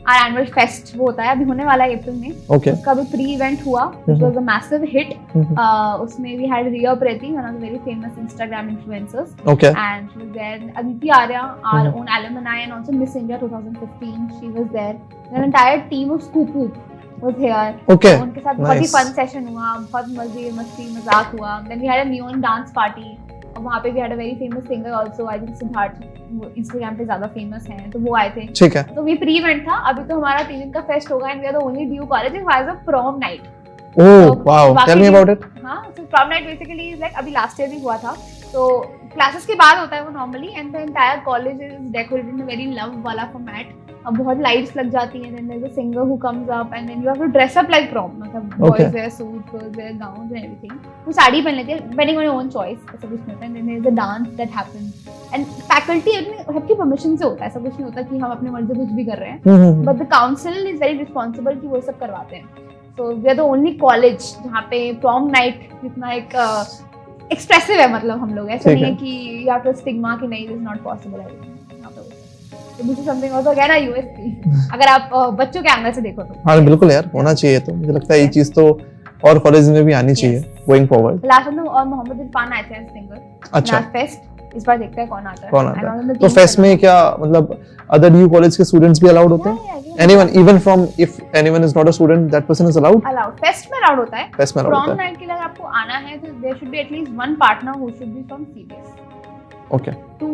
Speaker 2: आवर एनुअल फेस्ट वो होता है, अभी होने वाला है अप्रैल में।
Speaker 1: Okay.
Speaker 2: उसका भी प्री इवेंट हुआ, which was a massive hit. उसमें we had Riya Preeti, one of the very famous Instagram influencers,
Speaker 1: Okay.
Speaker 2: and she was there. Aditi Arya, our own alumni and also Miss India 2015, she was there. The entire team of Scoop Whoop was here.
Speaker 1: Okay.
Speaker 2: उनके साथ बहुत ही
Speaker 1: Nice.
Speaker 2: Fun session हुआ, बहुत मजे मस्ती मजाक हुआ। Then we had a neon dance party, और वहाँ पे भी had a very famous singer also, I think Siddharth, वो इंस्टाग्राम पे ज्यादा फेमस हैं, तो वो आए थे।
Speaker 1: ठीक है।
Speaker 2: तो ये प्री इवेंट था। अभी तो हमारा 3 दिन का फेस्ट होगा, and we are the only DU college who has a prom night.
Speaker 1: Oh
Speaker 2: तो
Speaker 1: wow,
Speaker 2: बाकी
Speaker 1: tell me
Speaker 2: भी-
Speaker 1: about it.
Speaker 2: हाँ, so prom night basically is like, अभी लास्ट ईयर भी हुआ था, तो क्लासेस के बाद होता है वो normally, and the entire college is decorated in a very love वाला फॉर्मेट। अब बहुत लाइट्स लग जाती हैं, then there is a singer who comes up and then you have to dress up like prom, मतलब
Speaker 1: Okay.
Speaker 2: Boys wear suit, girls wear gowns and everything. वो साड़ी पहन लेते हैं depending on your own choice, ऐसा कुछ नहीं होता। And then there is a dance that happens, and faculty सबकी परमिशन से होता है, ऐसा कुछ नहीं होता कि हम अपने मर्जी से कुछ भी कर रहे हैं, but the council is very responsible कि वो सब करवाते हैं। So we are the only college जहाँ पे प्रॉम नाइट जितना एक एक्सप्रेसिव है, मतलब हम लोग ऐसा
Speaker 1: ठीक
Speaker 2: नहीं
Speaker 1: है।
Speaker 2: है कि यू हैव टू स्टिग्मा कि नहीं, दिस इज नॉट पॉसिबल है। तो this is something also again a USP, अगर आप बच्चों के एंगल से देखो तो।
Speaker 1: हाँ बिल्कुल यार, होना चाहिए। तो मुझे लगता है ये चीज तो और कॉलेज में भी आनी चाहिए गोइंग फॉरवर्ड।
Speaker 2: लास्ट में और मोहम्मद इरफान आए थे एज सिंगर।
Speaker 1: अच्छा,
Speaker 2: फेस्ट इस बार देखते हैं कौन आता है।
Speaker 1: कौन आता
Speaker 2: I'm
Speaker 1: है?
Speaker 2: on the
Speaker 1: तो
Speaker 2: team
Speaker 1: फेस्ट
Speaker 2: for
Speaker 1: में
Speaker 2: now.
Speaker 1: क्या मतलब अदर ड्यू कॉलेज के स्टूडेंट्स भी अलाउड होते हैं?
Speaker 2: Yeah, yeah.
Speaker 1: Anyone, even from if anyone is not a student, that person is allowed?
Speaker 2: Allowed, fest में अलाउड होता है।
Speaker 1: फेस्ट में अलाउड
Speaker 2: प्रॉम
Speaker 1: होता है।
Speaker 2: नाइट के लिए अगर आपको आना है तो there should be at least one partner who should be from CBS.
Speaker 1: Okay,
Speaker 2: two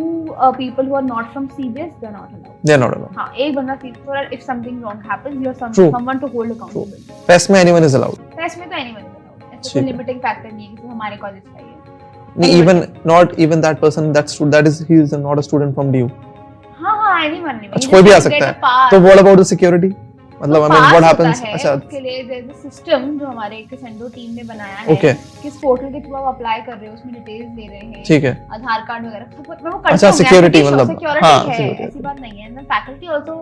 Speaker 2: people who are not from CBS, they are not allowed.
Speaker 1: They are not allowed.
Speaker 2: हाँ, एक बंदा CBS, if something wrong happens you are
Speaker 1: True.
Speaker 2: Someone to hold accountable.
Speaker 1: Fest में anyone is allowed?
Speaker 2: Fest में तो anyone is allowed, ऐसा
Speaker 1: ठीक
Speaker 2: कोई
Speaker 1: है।
Speaker 2: लिमिटिंग फैक्टर नहीं है कि हमारे कॉलेज का ही है।
Speaker 1: नहीं, even not even that person, that is he is not a student from DU.
Speaker 2: हाँ, एनीवन।
Speaker 1: अच्छा, कोई भी आ सकता है। तो what about the security? मतलब I mean what happens? अच्छा,
Speaker 2: उसके लिए देयर इज अ सिस्टम जो हमारे क्रिसेंडो टीम ने बनाया है।
Speaker 1: Okay.
Speaker 2: किस पोर्टल के थ्रू आप अप्लाई कर रहे हो, उसमें डिटेल्स दे रहे हैं,
Speaker 1: ठीक है।
Speaker 2: आधार कार्ड वगैरह सब कुछ वो करते
Speaker 1: अच्छा,
Speaker 2: होंगे,
Speaker 1: security
Speaker 2: I'm pretty sure
Speaker 1: मतलब,
Speaker 2: security
Speaker 1: हाँ,
Speaker 2: है,
Speaker 1: security।
Speaker 2: ऐसी बात नहीं है। And faculty also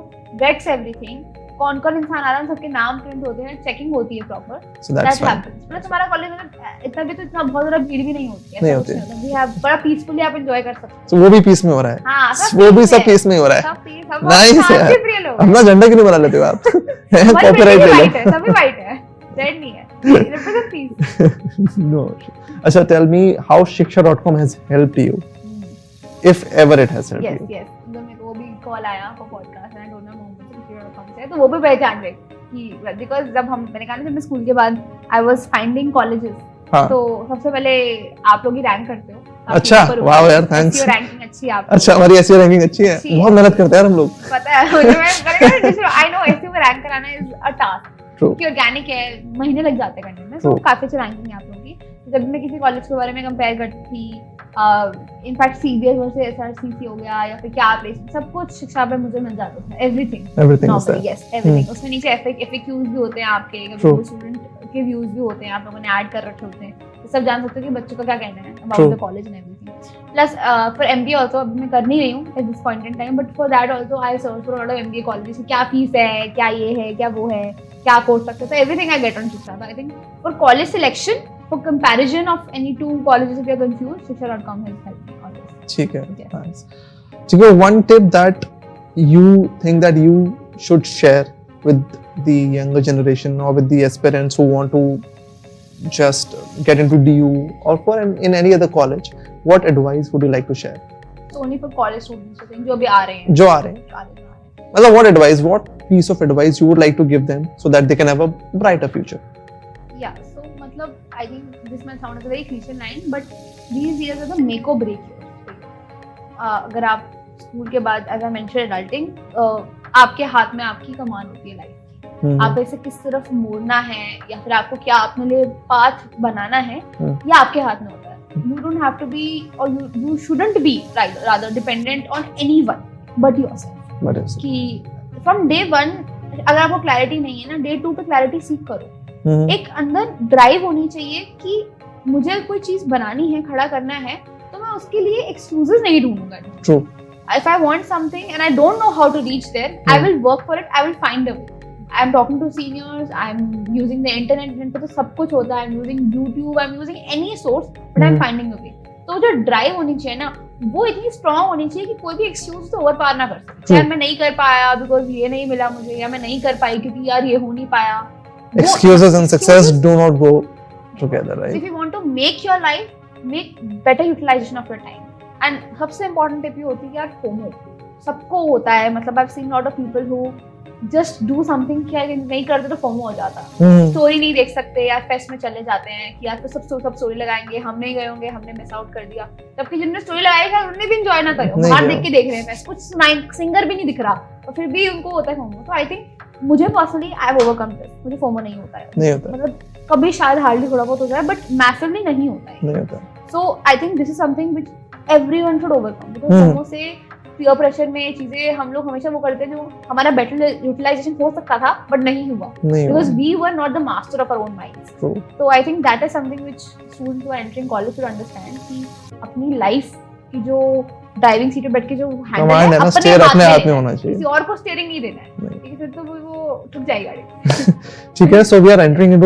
Speaker 2: vets everything, कौन कौन इंसान आ रहा है, सबके नाम प्रिंट होते हैं, चेकिंग होती है proper.
Speaker 1: So that's
Speaker 2: that
Speaker 1: fine.
Speaker 2: Happens. मतलब तुम्हारा कॉलेज में इतना भी तो इतना बहुत ज्यादा भीड़ भी नहीं होती है,
Speaker 1: नहीं
Speaker 2: ऐसा
Speaker 1: होती
Speaker 2: कुछ नहीं होता। वी हैव बड़ा पीसफुली आप एंजॉय कर सकते हो।
Speaker 1: तो वो भी पीस में हो रहा है?
Speaker 2: हाँ,
Speaker 1: वो भी सब
Speaker 2: है।
Speaker 1: पीस में हो रहा है।
Speaker 2: सब पीस, सब
Speaker 1: Nice
Speaker 2: शांति
Speaker 1: यार।
Speaker 2: प्रिय लोग हैं।
Speaker 1: अपना झंडा क्यों नहीं बना लेते हो आप?
Speaker 2: हमारी
Speaker 1: कॉपीराइट
Speaker 2: बिल्डिंग
Speaker 1: ले
Speaker 2: white
Speaker 1: लो।
Speaker 2: है, सभी white है, रेड नहीं है। Represent peace.
Speaker 1: No. अच्छा, tell me how shiksha.com has helped you, if ever it has helped
Speaker 2: Yes,
Speaker 1: you.
Speaker 2: yes. जब मेरे को भी कॉल आया फॉर पॉडकास्ट एंड डोना मोहम्मद से, तो वो भी पहचान गए कि बिकॉज जब मैंने कहा ना, जब मैं स्कूल के बाद आई वाज फाइंडिंग कॉलेजेस,
Speaker 1: हाँ।
Speaker 2: तो सबसे पहले आप लोग ही रैंक करते हो।
Speaker 1: अच्छा, वाह यार, thanks.
Speaker 2: रैंकिंग अच्छी है आपकी।
Speaker 1: अच्छा, हमारी ऐसी रैंकिंग अच्छी है।
Speaker 2: अच्छी है।
Speaker 1: बहुत मेहनत करते हैं यार हम लोग।
Speaker 2: पता है मुझे, मैं आई नो एसईओ में रैंक कराना इज अ टास्क,
Speaker 1: True.
Speaker 2: क्योंकि ऑर्गेनिक है, महीने लग जाते हैं करने में। तो
Speaker 1: True.
Speaker 2: काफी अच्छी रैंकिंग है आप लोगों की। तो जब मैं किसी कॉलेज के बारे में कंपेयर करती थी, इनफैक्ट सीबीएस वर्सेस एसआरसीसी हो गया या फिर क्या प्लेसमेंट, सब कुछ शिक्षा पे मुझे मिल जाता था, everything
Speaker 1: Everything is
Speaker 2: normally.
Speaker 1: there.
Speaker 2: Yes, everything. उसमें नीचे एफएक्यूज भी होते हैं आपके,
Speaker 1: True.
Speaker 2: स्टूडेंट के व्यूज भी होते हैं, आप लोगों ने ऐड कर रखे होते हैं, तो सब जान सकते हो कि बच्चों का क्या कहना है
Speaker 1: True.
Speaker 2: About the college and everything. Plus for MBA also, अभी मैं कर नहीं रही हूँ at this point in time, but for that also I search for all MBA colleges, क्या फीस है, क्या ये है, क्या वो है, क्या कोर्स सकते हैं, तो एवरीथिंग आई गेट ऑन शिक्षा। I think for college selection, for comparison of any two colleges, if you're confused, shiksha.com has helped me on this.
Speaker 1: ठीक है,
Speaker 2: Yes.
Speaker 1: nice. ठीक है, one tip that you think that you should share with the younger generation or with the aspirants who want to just get into DU or for in any other college, what advice would you like to share?
Speaker 2: So only for college students, I think, जो भी आ रहे हैं,
Speaker 1: जो आ रहे हैं, मतलब what advice, what piece of advice you would like to give them so that they can have a brighter future?
Speaker 2: Yeah, so मतलब I think this might sound like a very cliche line, but these years are the make or break years. अगर आप school के बाद, as I mentioned, adulting, आपके हाथ में आपकी कमान होती है लाइफ की। आप इसे किस तरफ मोड़ना है या फिर आपको क्या अपने लिए पाथ बनाना है, ये आपके हाथ में होता है। You don't have to be, or you shouldn't be rather dependent on anyone but yourself.
Speaker 1: What is it?
Speaker 2: कि from day one अगर आपको क्लैरिटी नहीं है ना, day 2 पे क्लैरिटी सीख करो। एक अंदर ड्राइव होनी चाहिए कि मुझे कोई चीज बनानी है, खड़ा करना है, तो मैं उसके लिए एक्सक्यूजेस नहीं ढूंढूंगा.
Speaker 1: True.
Speaker 2: If I want something and I don't know how to reach there, I will work for it. I will find a way. I'm talking to seniors. I'm using the internet. Internet पे तो सब कुछ होता है. I'm using YouTube. I'm using any source, but I'm finding a way. तो जो drive होनी चाहिए ना, वो इतनी स्ट्रॉन्ग होनी चाहिए कि कोई भी एक्सक्यूज तो ओवर पार ना कर सके. चाहे मैं नहीं कर पाया बिकॉज ये नहीं मिला मुझे, या मैं नहीं कर पाई क्योंकि यार ये हो नहीं पाया.
Speaker 1: Excuses and success do not go together, right?
Speaker 2: So if you want to make your life, make better utilization of your time. And सबसे इम्पोर्टेंट टिप ये होती है कि यार फोमो सबको होता है. मतलब I've seen lot of people who just do something कि यार नहीं करते तो फोमो हो जाता. स्टोरी नहीं देख सकते यार, फेस्ट में चले जाते हैं कि यार तो सब स्टोरी लगाएंगे, हम नहीं गए होंगे, हमने मिस आउट कर दिया. जबकि जिन्होंने स्टोरी लगाई है उन्होंने भी एंजॉय ना करो, बाहर देख के देख रहे हैं फेस्ट, कुछ सिंगर भी नहीं दिख रहा और फिर भी उनको होता है फोमो. तो आई थिंक मुझे personally I have overcome this. मुझे फोमो नहीं होता है. मतलब कभी शायद हार्डली थोड़ा बहुत हो जाए, बट मैसिवली नहीं होता है. So I think this is something which everyone should overcome, because FOMO से peer pressure में चीजें हम लोग हमेशा वो करते हैं जो हमारा better utilization हो सकता था but नहीं हुआ, because we were not the master of our own minds. So I think that is something which students who are entering college should understand कि अपनी life की जो ड्राइविंग सीट पे बैठ के जो हैंडल है अपने हाथ में होना चाहिए, किसी और को स्टीयरिंग नहीं देना है, क्योंकि फिर तो वो ठुक जाएगी गाड़ी.
Speaker 1: ठीक है, so we are entering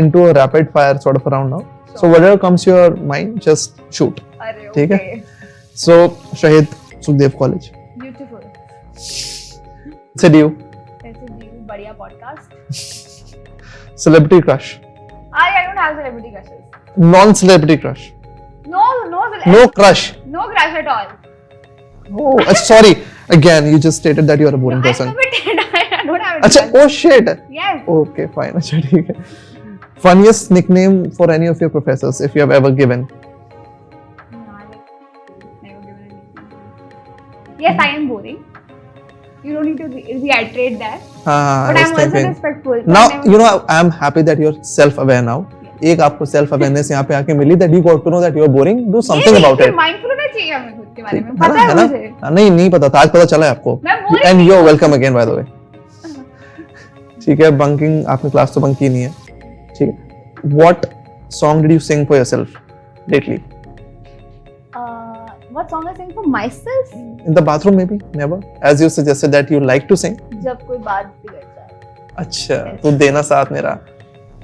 Speaker 1: into a rapid fire sort of round now. So whatever comes to your mind, just shoot. ठीक है. So Shahid Sukhdev College.
Speaker 2: Beautiful.
Speaker 1: Said you.
Speaker 2: बढ़िया podcast.
Speaker 1: Celebrity crush.
Speaker 2: I don't have celebrity crushes.
Speaker 1: Non-celebrity crush.
Speaker 2: No
Speaker 1: crush.
Speaker 2: No crush at all.
Speaker 1: Oh, sorry. Again, you just stated that you are a boring person.
Speaker 2: I don't have any.
Speaker 1: अच्छा, oh shit.
Speaker 2: Yes.
Speaker 1: Okay, fine. अच्छा ठीक है. Funniest nickname for any of your professors if you have ever given.
Speaker 2: Yes, I am boring. You don't need to reiterate that.
Speaker 1: But
Speaker 2: I'm also respectful.
Speaker 1: Now, you know, I'm happy that you're self-aware now. एक आपको self-awareness यहाँ पे आके मिली that you got to know that you're boring. Do something about it.
Speaker 2: Mindful होना चाहिए हमें खुद के बारे में. पता है मुझे.
Speaker 1: नहीं पता था, आज पता चला है आपको. And you're welcome again, by the way. ठीक है, bunking आपने क्लास तो बंक की नहीं है. ठीक है. What song did you sing for yourself lately?
Speaker 2: What song I sing for myself?
Speaker 1: In the bathroom maybe? Never? As you suggested that you like to sing?
Speaker 2: जब कोई बात बिगड़ जाए.
Speaker 1: अच्छा, तो देना साथ मेरा.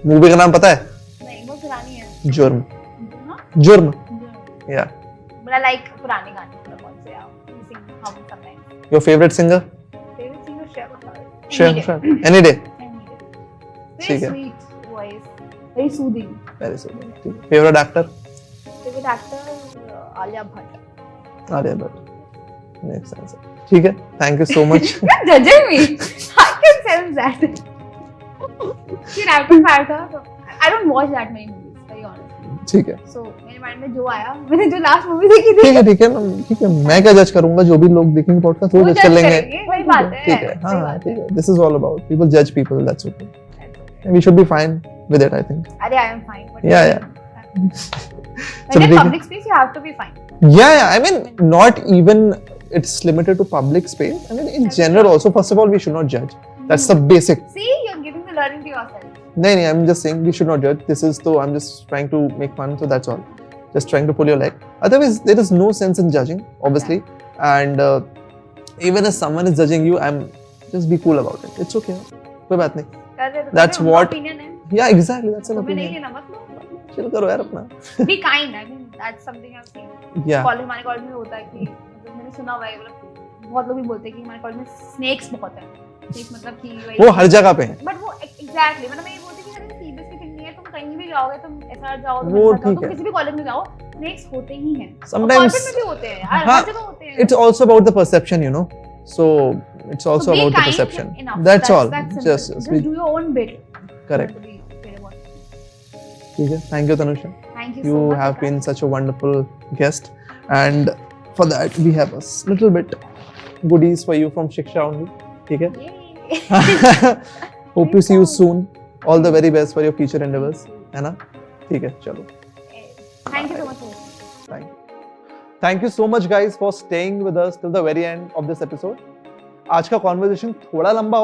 Speaker 1: मूवी का नाम पता है?
Speaker 2: नहीं, वो पुरानी है.
Speaker 1: जुर्म. जुर्म. Yeah.
Speaker 2: But I like पुराने गाने. कौन से आप? We sing हम sometimes.
Speaker 1: Your favorite singer?
Speaker 2: Favorite singer Shreya Ghosal.
Speaker 1: Shreya Ghosal. Any day.
Speaker 2: Very sweet voice. Very soothing.
Speaker 1: Very soothing. Favorite actor?
Speaker 2: Favorite actor Alia Bhatt.
Speaker 1: Alia Bhatt. Makes sense. ठीक है. Thank you so much.
Speaker 2: You're judging me. I can sense that. फिर rapid fire था. I don't watch that many movies, very honestly.
Speaker 1: ठीक है.
Speaker 2: So मेरे mind में जो आया, मैंने जो लास्ट मूवी देखी थी.
Speaker 1: ठीक है. मैं क्या जज करूंगा, जो भी लोग देखेंगे पॉडकास्ट वो जज कर लेंगे.
Speaker 2: वही बात है.
Speaker 1: ठीक है. हाँ ठीक है. This is all about people judge people. That's okay. We should be fine with it, I think.
Speaker 2: अरे I am fine.
Speaker 1: Yeah.
Speaker 2: When in public space, you have to be fine.
Speaker 1: Yeah. I mean, not even it's limited to public space. I mean, in general also, first of all, we should not judge. That's the basic.
Speaker 2: See, you're giving the learning to yourself.
Speaker 1: No, I'm just saying we should not judge. This is though, I'm just trying to make fun, so that's all. Just trying to pull your leg. Otherwise, there is no sense in judging, obviously. Yeah. And even if someone is judging you, just be cool about it. It's okay. कोई बात नहीं. That's what. Yeah, exactly. That's an opinion. Chill करो यार अपना.
Speaker 2: Be kind. I mean, that's something I've seen.
Speaker 1: Yeah.
Speaker 2: हमारे college में होता है कि मैंने सुना हुआ है, बहुत लोग भी बोलते हैं कि हमारे कॉलेज में स्नेक्स बहुत हैं. स्नेक मतलब कि
Speaker 1: वो हर जगह पे हैं.
Speaker 2: But वो exactly मतलब मैं ये बोलती हूँ कि अगर सीबीएस की थिंग नहीं है, तुम कहीं भी जाओगे, तुम एसआर जाओ, तुम किसी भी कॉलेज में जाओ, स्नेक्स होते ही हैं.
Speaker 1: Sometimes
Speaker 2: में भी होते हैं. हर जगह होते हैं.
Speaker 1: It's also about the perception, you know. So it's also about the perception. That's all. Just
Speaker 2: do your own bit.
Speaker 1: Correct. ठीक है. Thank you, Tanusha.
Speaker 2: Thank you.
Speaker 1: You have been such a wonderful guest, and for that we have a little bit goodies for you from Shiksha only. ठीक है. Hope to see you soon. All the very best for your future endeavors. है ना? ठीक है. चलो.
Speaker 2: Thank you so much.
Speaker 1: Thank you so much, guys, for staying with us till the very end of this episode. आज का conversation थोड़ा लंबा